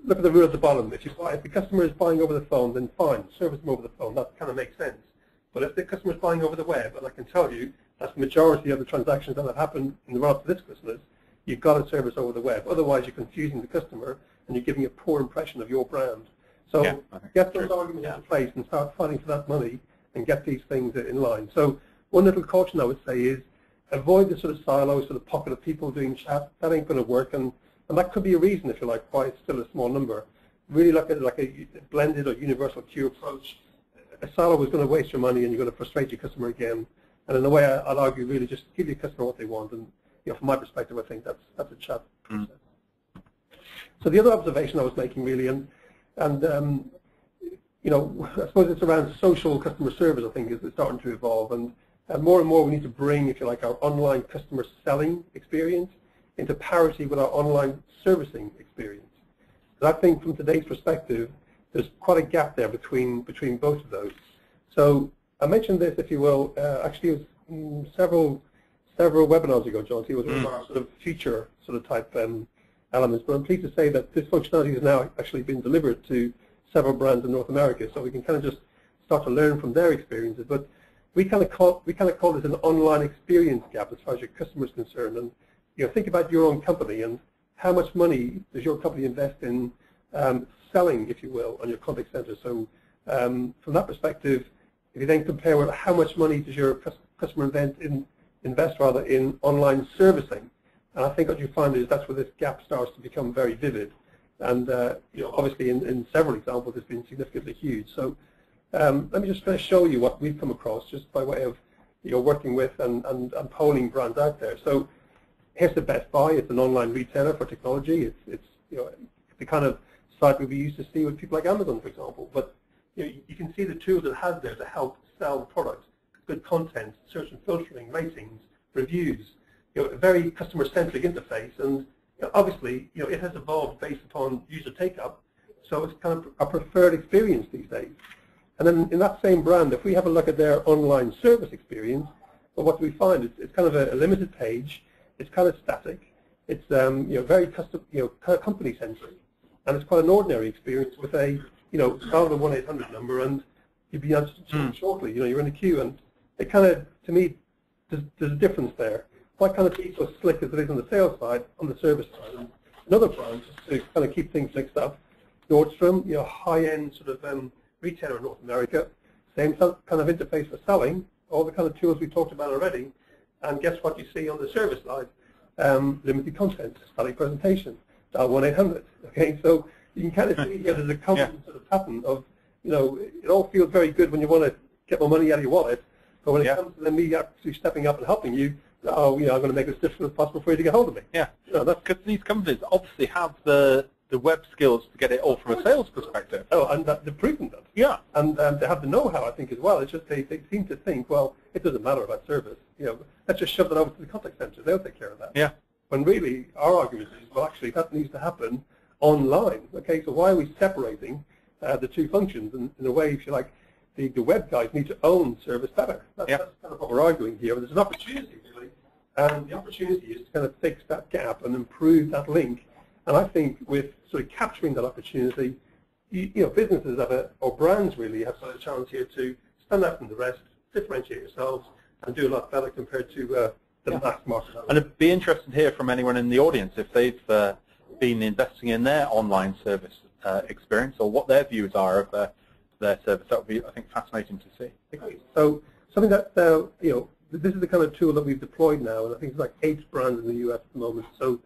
look at the rule at the bottom. If the customer is buying over the phone, then fine, service them over the phone. That kind of makes sense. But if the customer is buying over the web, and I can tell you that's the majority of the transactions that have happened in the run up to this Christmas, you've got to service over the web. Otherwise, you're confusing the customer and you're giving a poor impression of your brand. So get those arguments into place and start fighting for that money and get these things in line. So one little caution I would say is avoid the sort of silo, sort of pocket of people doing chat. That ain't going to work, and that could be a reason, if you like, why it's still a small number. Really look at it like a blended or universal queue approach. A silo is going to waste your money and you're going to frustrate your customer again. And in a way, I'd argue really just give your customer what they want. And from my perspective, I think that's a chat process. So the other observation I was making really, and I suppose it's around social customer service, I think, is starting to evolve. And more and more we need to bring, if you like, our online customer selling experience into parity with our online servicing experience. And I think from today's perspective, there's quite a gap there between both of those. So I mentioned this, if you will, actually it was several webinars ago, John. It was one of our sort of future sort of type elements. But I'm pleased to say that this functionality has now actually been delivered to several brands in North America, so we can kind of just start to learn from their experiences. But we kind of call this an online experience gap as far as your customer is concerned. And think about your own company and how much money does your company invest in selling, if you will, on your contact center. So from that perspective, if you then compare with how much money does your customer invest in online servicing, and I think what you find is that's where this gap starts to become very vivid. And obviously in several examples it's been significantly huge. So let me just kind of show you what we've come across just by way of working with and polling brands out there. So here's the Best Buy. It's an online retailer for technology. It's the kind of site we used to see with people like Amazon, for example. But you can see the tools it has there to help sell the product. Good content, search and filtering, ratings, reviews, a very customer-centric interface. And obviously, it has evolved based upon user take-up. So it's kind of a preferred experience these days. And then in that same brand, if we have a look at their online service experience, well, what we find is it's kind of a limited page. It's kind of static. It's very custom, company-centric, and it's quite an ordinary experience with a dial the 1-800 number and you'll be answered shortly. You're in a queue, and it kind of, to me, there's a difference there. Why can't it be so slick as it is on the sales side, on the service side? And another brand, just to kind of keep things mixed up, Nordstrom, high-end sort of retailer in North America, same kind of interface for selling, all the kind of tools we talked about already. And guess what you see on the service side? Limited content, static presentation, dial 1-800. Okay, so you can kind of see here there's a common sort of pattern of, it all feels very good when you want to get more money out of your wallet, but when it comes to me actually stepping up and helping you, I'm going to make it as difficult as possible for you to get hold of me. Yeah, that's because these companies obviously have the web skills to get it all from a sales perspective. Oh, and they've proven that. Yeah. And they have the know-how, I think, as well. It's just they seem to think, well, it doesn't matter about service. Let's just shove that over to the contact center. They'll take care of that. Yeah. When really our argument is, well, actually, that needs to happen online. Okay, so why are we separating the two functions? And in a way, if you like, the web guys need to own service better. That's kind of what we're arguing here. There's an opportunity, really. And the opportunity is to kind of fix that gap and improve that link. And I think with sort of capturing that opportunity, businesses have or brands really have sort of a challenge here to stand out from the rest, differentiate yourselves, and do a lot better compared to the mass market. And it'd be interesting to hear from anyone in the audience if they've been investing in their online service experience or what their views are of their service. That would be, I think, fascinating to see. So something that, this is the kind of tool that we've deployed now, and I think it's like 8 brands in the US at the moment. So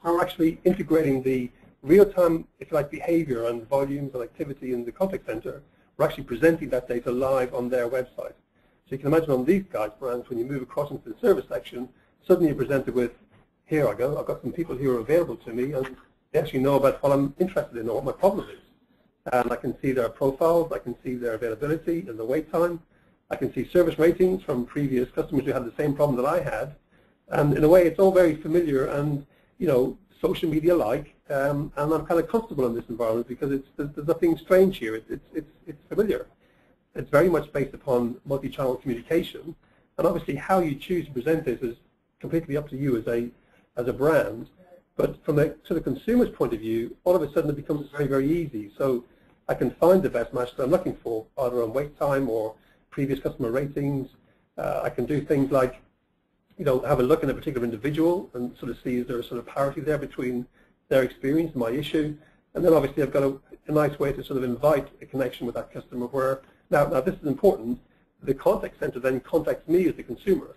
we're actually integrating the real-time, if you like, behavior and volumes and activity in the contact center. We're actually presenting that data live on their website. So you can imagine on these guys' brands, when you move across into the service section, suddenly you're presented with, here I go, I've got some people who are available to me, and they actually know about what I'm interested in or what my problem is. And I can see their profiles, I can see their availability and the wait time. I can see service ratings from previous customers who had the same problem that I had. And in a way, it's all very familiar and, social media-like. And I'm kind of comfortable in this environment because there's nothing strange here. It's familiar. It's very much based upon multi-channel communication. And obviously, how you choose to present this is completely up to you as a brand. But from the sort of consumer's point of view, all of a sudden it becomes very, very easy. So I can find the best match that I'm looking for, either on wait time or previous customer ratings. I can do things like, have a look at a particular individual and sort of see is there a sort of parity there between their experience and my issue. And then obviously I've got a nice way to sort of invite a connection with that customer where, now this is important, the contact center then contacts me as the consumer.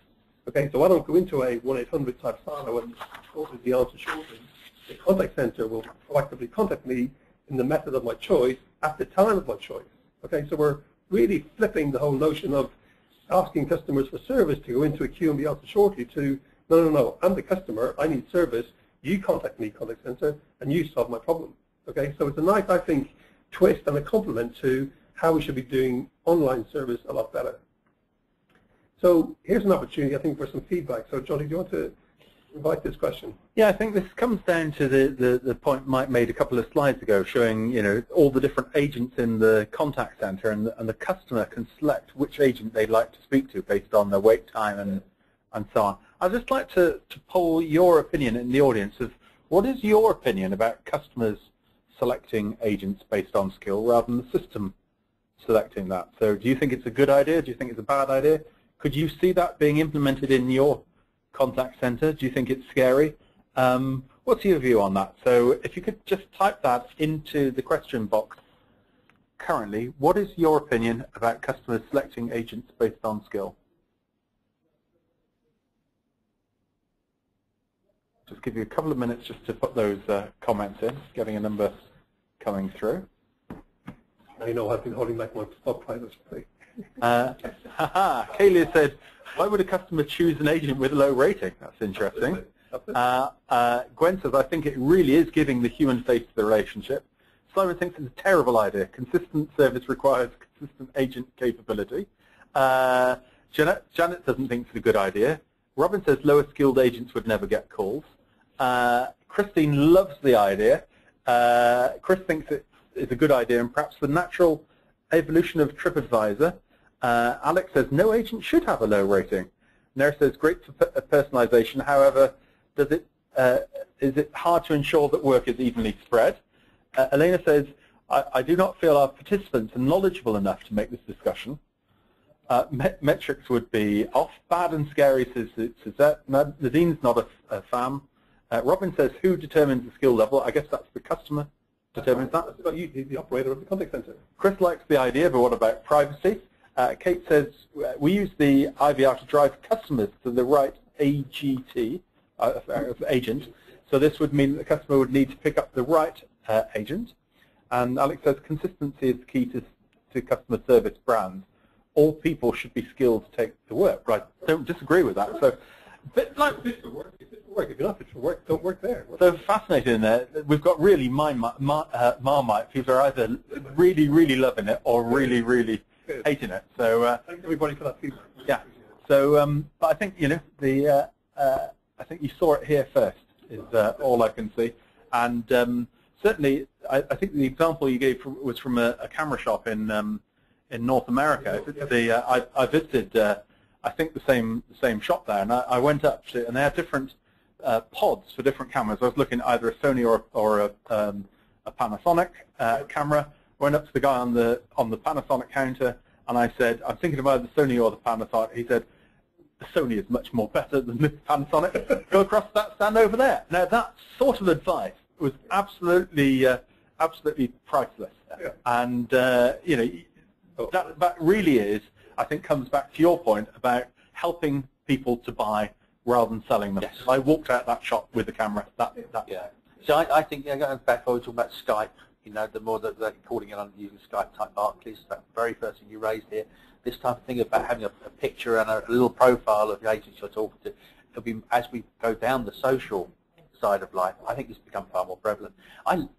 Okay, so I don't go into a 1-800 type silo and order the answer shortly. The contact center will proactively contact me in the method of my choice at the time of my choice. Okay, so we're really flipping the whole notion of asking customers for service to go into a queue and be answered shortly to, no, I'm the customer, I need service, you contact me, contact center, and you solve my problem. Okay, so it's a nice, I think, twist and a complement to how we should be doing online service a lot better. So here's an opportunity, I think, for some feedback. So Johnny, do you want to invite this question? Yeah, I think this comes down to the point Mike made a couple of slides ago, showing all the different agents in the contact center, and the customer can select which agent they'd like to speak to based on their wait time and so on. I'd just like to poll your opinion in the audience of what is your opinion about customers selecting agents based on skill rather than the system selecting that. So do you think it's a good idea? Do you think it's a bad idea? Could you see that being implemented in your contact center? Do you think it's scary? What's your view on that? So if you could just type that into the question box currently, what is your opinion about customers selecting agents based on skill? Just give you a couple of minutes just to put those comments in, getting a number coming through. I know I've been holding back my subtitles. Kaylee said, why would a customer choose an agent with a low rating? That's interesting. Gwen says, I think it really is giving the human face to the relationship. Simon thinks it's a terrible idea. Consistent service requires consistent agent capability. Janet doesn't think it's a good idea. Robin says lower skilled agents would never get calls. Christine loves the idea. Chris thinks it's a good idea and perhaps the natural evolution of TripAdvisor. Alex says no agent should have a low rating. Nera says great for personalization. However, is it hard to ensure that work is evenly spread? Elena says I do not feel our participants are knowledgeable enough to make this discussion. Metrics would be off. Bad and scary says Suzette. Nadine's not a fan. Robin says who determines the skill level? I guess that's the customer determines that. It's about you, the operator of the contact center. Chris likes the idea, but what about privacy? Kate says we use the IVR to drive customers to the right AGT agent. So this would mean that the customer would need to pick up the right agent. And Alex says consistency is key to customer service brands. All people should be skilled to take the work. Right? Don't disagree with that. So, but like, If you're not fit for work, don't work there. So fascinating there. We've got really Marmite. People are either really, really loving it or really, really hating it. So thanks everybody for that feedback. yeah. So, but I think I think you saw it here first. Is all I can see. And certainly, I think the example you gave was from a camera shop in North America. I visited, I think the same shop there, and I went up to, and they had different pods for different cameras. I was looking at either a Sony or a Panasonic camera. went up to the guy on the Panasonic counter, and I said, I'm thinking about the Sony or the Panasonic. He said, the Sony is much more better than the Panasonic. Go across that stand over there. Now, that sort of advice was absolutely priceless. Yeah. And, you know, that really is, I think, comes back to your point about helping people to buy rather than selling them. Yes. I walked out that shop with the camera. Yeah. So I think, you know, going back, I was talking about Skype, you know, the more that they're calling it on using Skype type Barclays, that very first thing you raised here, this type of thing about having a picture and a little profile of the agents you're talking to, it'll be, as we go down the social side of life, I think it's become far more prevalent.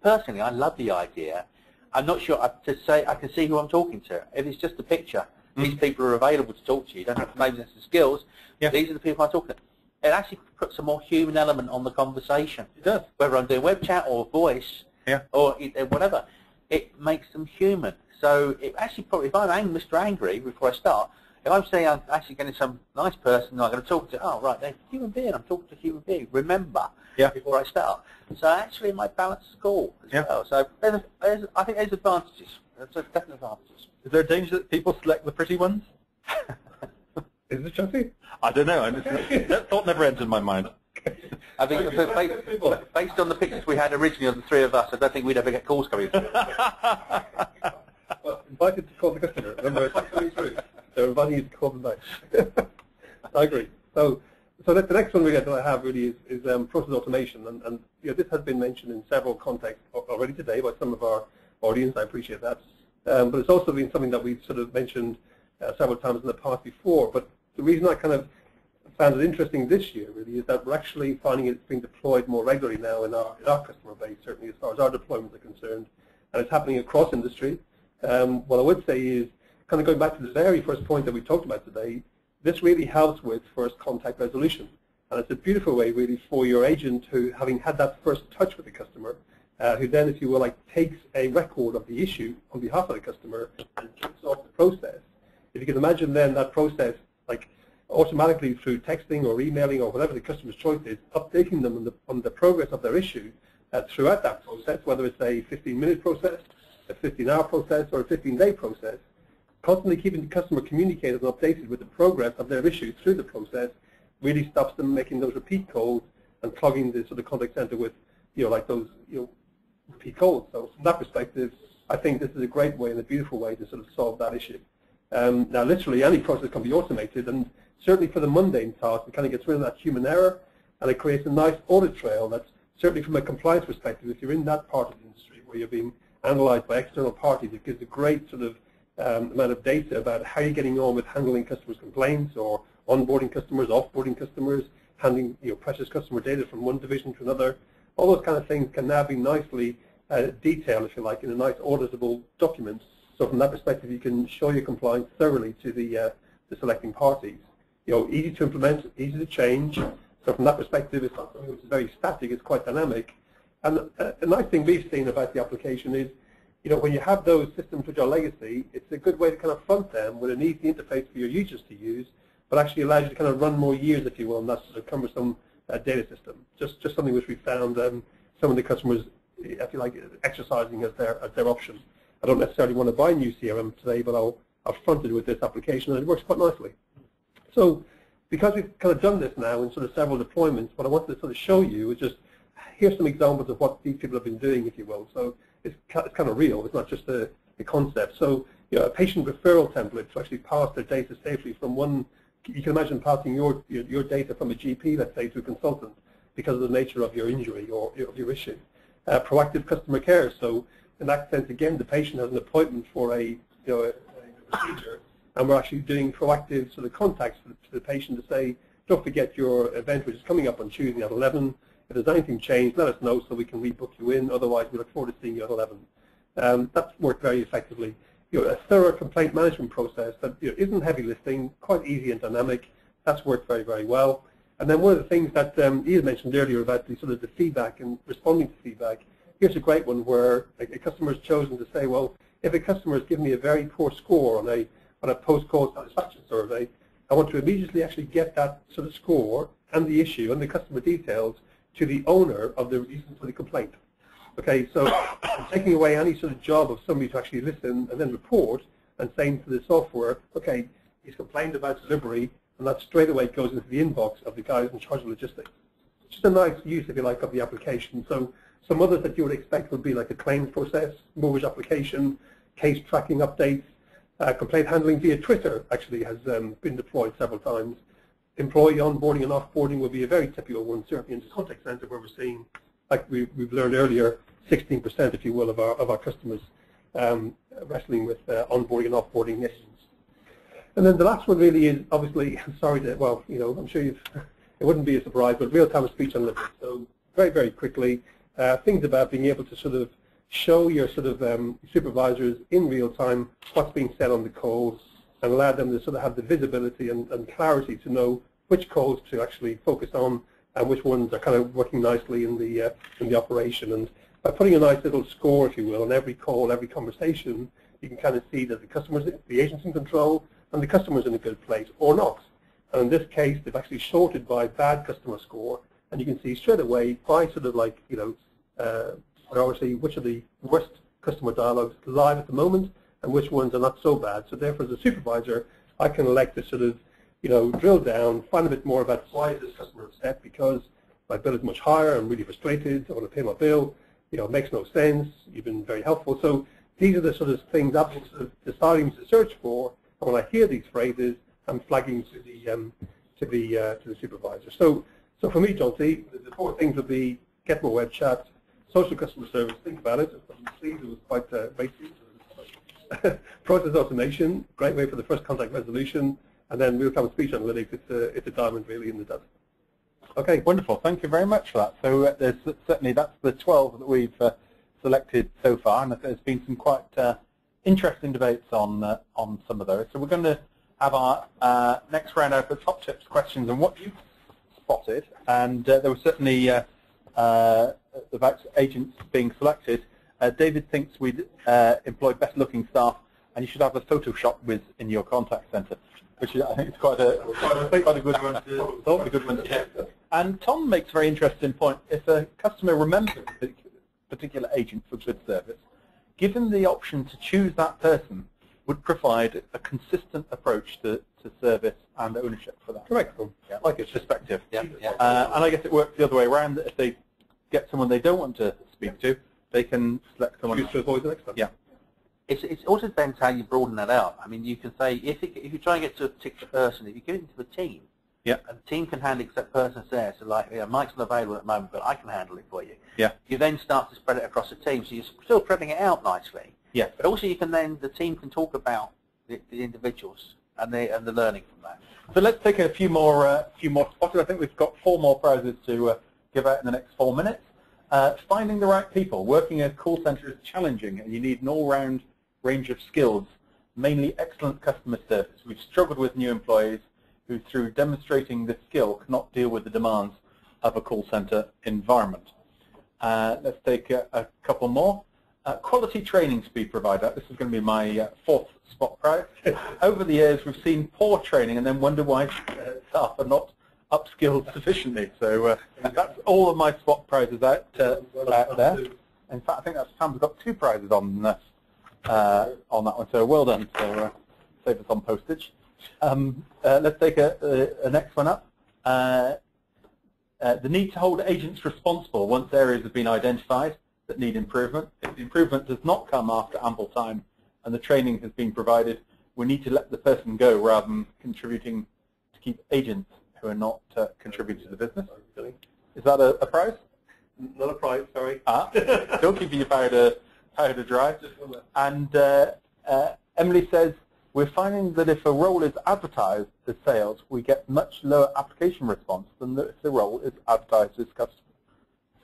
Personally, I love the idea. I'm not sure to say I can see who I'm talking to. If it's just a picture, these people are available to talk to you. You don't have to maybe necessarily skills. Yeah. These are the people I'm talking to. It actually puts a more human element on the conversation. It does. Whether I'm doing web chat or voice, Yeah. or whatever, it makes them human. So it actually probably, if I'm Mr. Angry before I start, if I'm saying I'm actually getting some nice person I'm going to talk to, oh right, they're a human being, I'm talking to a human being, remember, before I start. So actually it might balance the score as well. So I think there's advantages. There's definite advantages. Is there a danger that people select the pretty ones? Is it Chelsea? I don't know. That thought never entered my mind. I think based on the pictures we had originally of the three of us, I don't think we'd ever get calls coming through. Well, invited to call the customer. Remember, it's not coming through. They're inviting you to call them back. I agree. So the next one that I have really is process automation, and you know, this has been mentioned in several contexts already today by some of our audience. I appreciate that, but it's also been something that we've sort of mentioned several times in the past before. But the reason I kind of found it interesting this year really is that we're actually finding it's being deployed more regularly now in our customer base, certainly as far as our deployments are concerned, and it's happening across industry. What I would say is, kind of going back to the very first point that we talked about today, this really helps with first contact resolution. And it's a beautiful way really for your agent who, having had that first touch with the customer, who then, if you will, like takes a record of the issue on behalf of the customer and kicks off the process. If you can imagine then that process, like automatically through texting or emailing or whatever the customer's choice is, updating them on the progress of their issue throughout that process, whether it's a 15-minute process, a 15-hour process, or a 15-day process, constantly keeping the customer communicated and updated with the progress of their issue through the process really stops them making those repeat calls and clogging the sort of contact center with, you know, like those, you know, repeat calls. So from that perspective, I think this is a great way and a beautiful way to sort of solve that issue. Now, literally, any process can be automated, and certainly for the mundane task, it kind of gets rid of that human error, and it creates a nice audit trail that's certainly from a compliance perspective, if you're in that part of the industry where you're being analyzed by external parties, it gives a great sort of amount of data about how you're getting on with handling customers' complaints or onboarding customers, offboarding customers, handling, you know, precious customer data from one division to another. All those kind of things can now be nicely detailed, if you like, in a nice auditable document. So from that perspective, you can show your compliance thoroughly to the selecting parties. You know, easy to implement, easy to change. So from that perspective, it's not something which is very static, it's quite dynamic. And a nice thing we've seen about the application is, you know, when you have those systems which are legacy, it's a good way to kind of front them with an easy interface for your users to use, but actually allows you to kind of run more years, if you will, and that's a cumbersome data system. Just something which we found some of the customers, if you like, exercising as their option. I don't necessarily want to buy a new CRM today, but I've fronted with this application, and it works quite nicely. So because we've kind of done this now in sort of several deployments, what I wanted to sort of show you is just, here's some examples of what these people have been doing, if you will. So it's kind of real. It's not just a concept. So, you know, a patient referral template to actually pass their data safely from one. You can imagine passing your data from a GP, let's say, to a consultant because of the nature of your injury or of your issue. Proactive customer care. So in that sense, again, the patient has an appointment for a procedure, and we're actually doing proactive sort of contacts to the patient to say, don't forget your event, which is coming up on Tuesday at 11. If there's anything changed, let us know so we can rebook you in. Otherwise, we look forward to seeing you at 11. That's worked very effectively. You know, a thorough complaint management process that, you know, isn't heavy lifting, quite easy and dynamic. That's worked very, very well. And then one of the things that Ian mentioned earlier about the sort of the feedback and responding to feedback. Here's a great one where a customer has chosen to say, well, if a customer has given me a very poor score on a post-call satisfaction survey, I want to immediately actually get that sort of score and the issue and the customer details to the owner of the reason for the complaint. Okay, so taking away any sort of job of somebody to actually listen and then report and saying to the software, okay, he's complained about delivery, and that straight away goes into the inbox of the guys in charge of logistics. Just a nice use, if you like, of the application. So some others that you would expect would be like a claims process, mortgage application, case tracking updates, complaint handling via Twitter actually has been deployed several times. Employee onboarding and offboarding will be a very typical one, certainly in the contact center where we're seeing, like we've learned earlier, 16%, if you will, of our customers wrestling with onboarding and offboarding issues. And then the last one really is obviously, sorry to, well, you know, I'm sure it wouldn't be a surprise, but real-time speech analytics. So very, very quickly, things about being able to sort of show your sort of supervisors in real time what's being said on the calls and allow them to sort of have the visibility and clarity to know which calls to actually focus on and which ones are kind of working nicely in the operation. And by putting a nice little score, if you will, on every call, every conversation, you can kind of see that the agent's in control and the customer's in a good place or not. And in this case, they've actually sorted by bad customer score, and you can see straight away by sort of like, you know, obviously which are the worst customer dialogues live at the moment and which ones are not so bad. So therefore, as a supervisor, I can elect to sort of, you know, drill down, find a bit more about why is this customer upset, because my bill is much higher, I'm really frustrated, I want to pay my bill, you know, it makes no sense, you've been very helpful. So these are the sort of things I'm sort of deciding to search for, and when I hear these phrases, I'm flagging to the supervisor. So for me, John T, the four things would be get more web chat, social customer service, think about it. It was quite basic. Process automation, great way for the first contact resolution, and then real-time speech analytics. It's a diamond really in the desert. Okay, wonderful. Thank you very much for that. So there's certainly that's the 12 that we've selected so far, and there's been some quite interesting debates on some of those. So we're going to have our next round out for top tips, questions, and what you've spotted. And there was certainly about agents being selected. David thinks we'd employ better-looking staff, and you should have a Photoshop whiz in your contact center, which I think is quite a good one to hit. And Tom makes a very interesting point. If a customer remembers a particular agent for good service, given the option to choose that person would provide a consistent approach to service and ownership for that. Correct. Yeah, like its perspective. Yeah. And I guess it works the other way around. That if they get someone they don't want to speak to, they can select someone else to avoid the next time. Yeah. It also depends how you broaden that out. I mean, you can say if you try and get to a particular person, if you give it to the team, yeah, and the team can handle it because that person's there. So like, yeah, Mike's not available at the moment, but I can handle it for you. Yeah. You then start to spread it across the team, so you're still spreading it out nicely. Yeah. But also, you can then the team can talk about the individuals and the learning from that. So let's take a few more spotters. I think we've got 4 more prizes to give out in the next 4 minutes. Finding the right people. Working a call center is challenging, and you need an all-round range of skills, mainly excellent customer service. We've struggled with new employees who, through demonstrating this skill, cannot deal with the demands of a call center environment. Let's take a couple more. Quality training to be provided. This is going to be my 4th spot prize. Over the years, we've seen poor training and then wonder why staff are not upskilled sufficiently. So that's all of my spot prizes out there. In fact, I think that's Sam's got 2 prizes on that one. So well done. So save us on postage. Let's take a next one up. The need to hold agents responsible once areas have been identified that need improvement. If the improvement does not come after ample time and the training has been provided, we need to let the person go rather than contributing to keep agents who are not contributing to the business. Is that a prize? Not a prize, sorry. Still keeping your powder dry. And Emily says, we're finding that if a role is advertised as sales, we get much lower application response than if the role is advertised as customer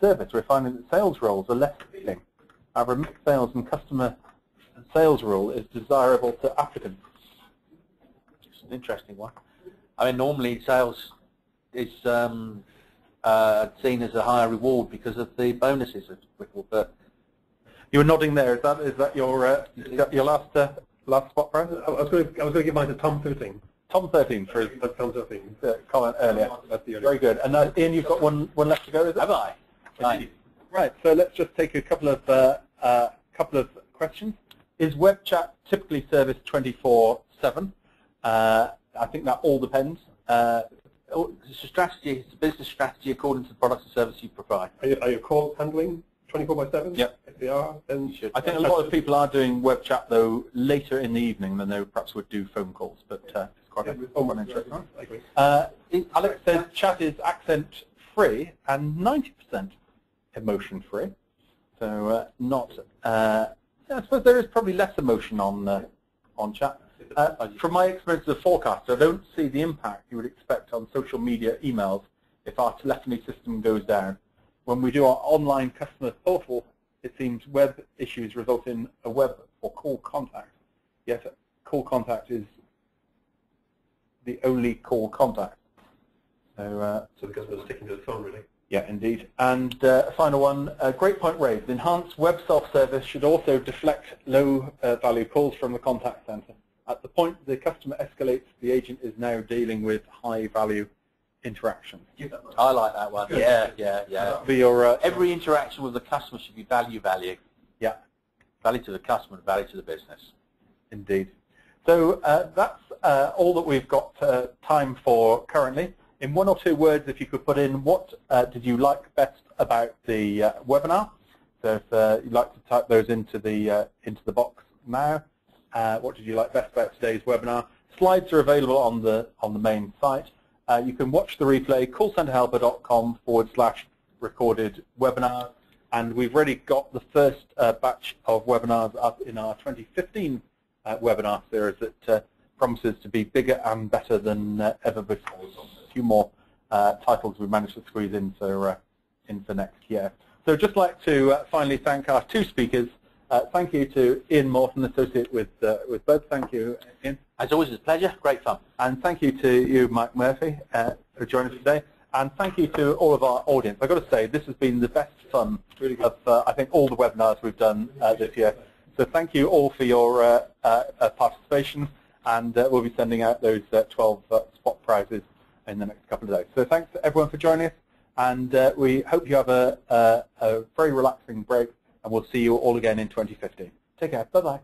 service. We're finding that sales roles are less appealing. However, mixed sales and customer sales role is desirable to applicants. It's an interesting one. I mean, normally sales is seen as a higher reward because of the bonuses. But you were nodding there. Is that your last spot prize? I was going to give mine to Tom 13. Tom 13 for his Tom 13. comment earlier. Very good. And Ian, you've got one left to go, is it? Have I? Right. Right, so let's just take a couple of questions. Is web chat typically serviced 24/7? I think that all depends. It's a strategy. It's a business strategy according to the products and services you provide. Are your calls handling 24/7? Yep. If they are, then you should. I think a lot of people are doing web chat though later in the evening than they perhaps would do phone calls, but it's quite interesting. I agree. Alex says chat is accent free and 90% emotion free, so not. I suppose there is probably less emotion on chat. From my experience as a forecaster, I don't see the impact you would expect on social media emails if our telephony system goes down. When we do our online customer portal, it seems web issues result in a web or call contact. Yet call contact is the only call contact. So So the customer's sticking to the phone, really. yeah, indeed. And a final one, great point raised. Enhanced web self-service should also deflect low-value calls from the contact center. At the point the customer escalates, the agent is now dealing with high-value interactions. I like that one. Yeah. For your Every interaction with the customer should be value. yeah, Value to the customer, value to the business. indeed. So that's all that we've got time for currently. In one or two words, if you could put in what did you like best about the webinar. So if you'd like to type those into the box now. What did you like best about today's webinar? Slides are available on the main site. You can watch the replay, callcenterhelper.com/recorded webinar. And we've already got the first batch of webinars up in our 2015 webinar series that promises to be bigger and better than ever before. A few more titles we've managed to squeeze in for next year. So just like to finally thank our two speakers. Thank you to Ian Morton, associate with Bud. Thank you, Ian. As always, it's a pleasure. Great fun. And thank you to you, Mike Murphy, for joining us today. And thank you to all of our audience. I've got to say, this has been the best fun of, I think, all the webinars we've done this year. So thank you all for your participation. And we'll be sending out those 12 spot prizes in the next couple of days. So thanks to everyone for joining us. And we hope you have a very relaxing break. And we'll see you all again in 2015. Take care. Bye-bye.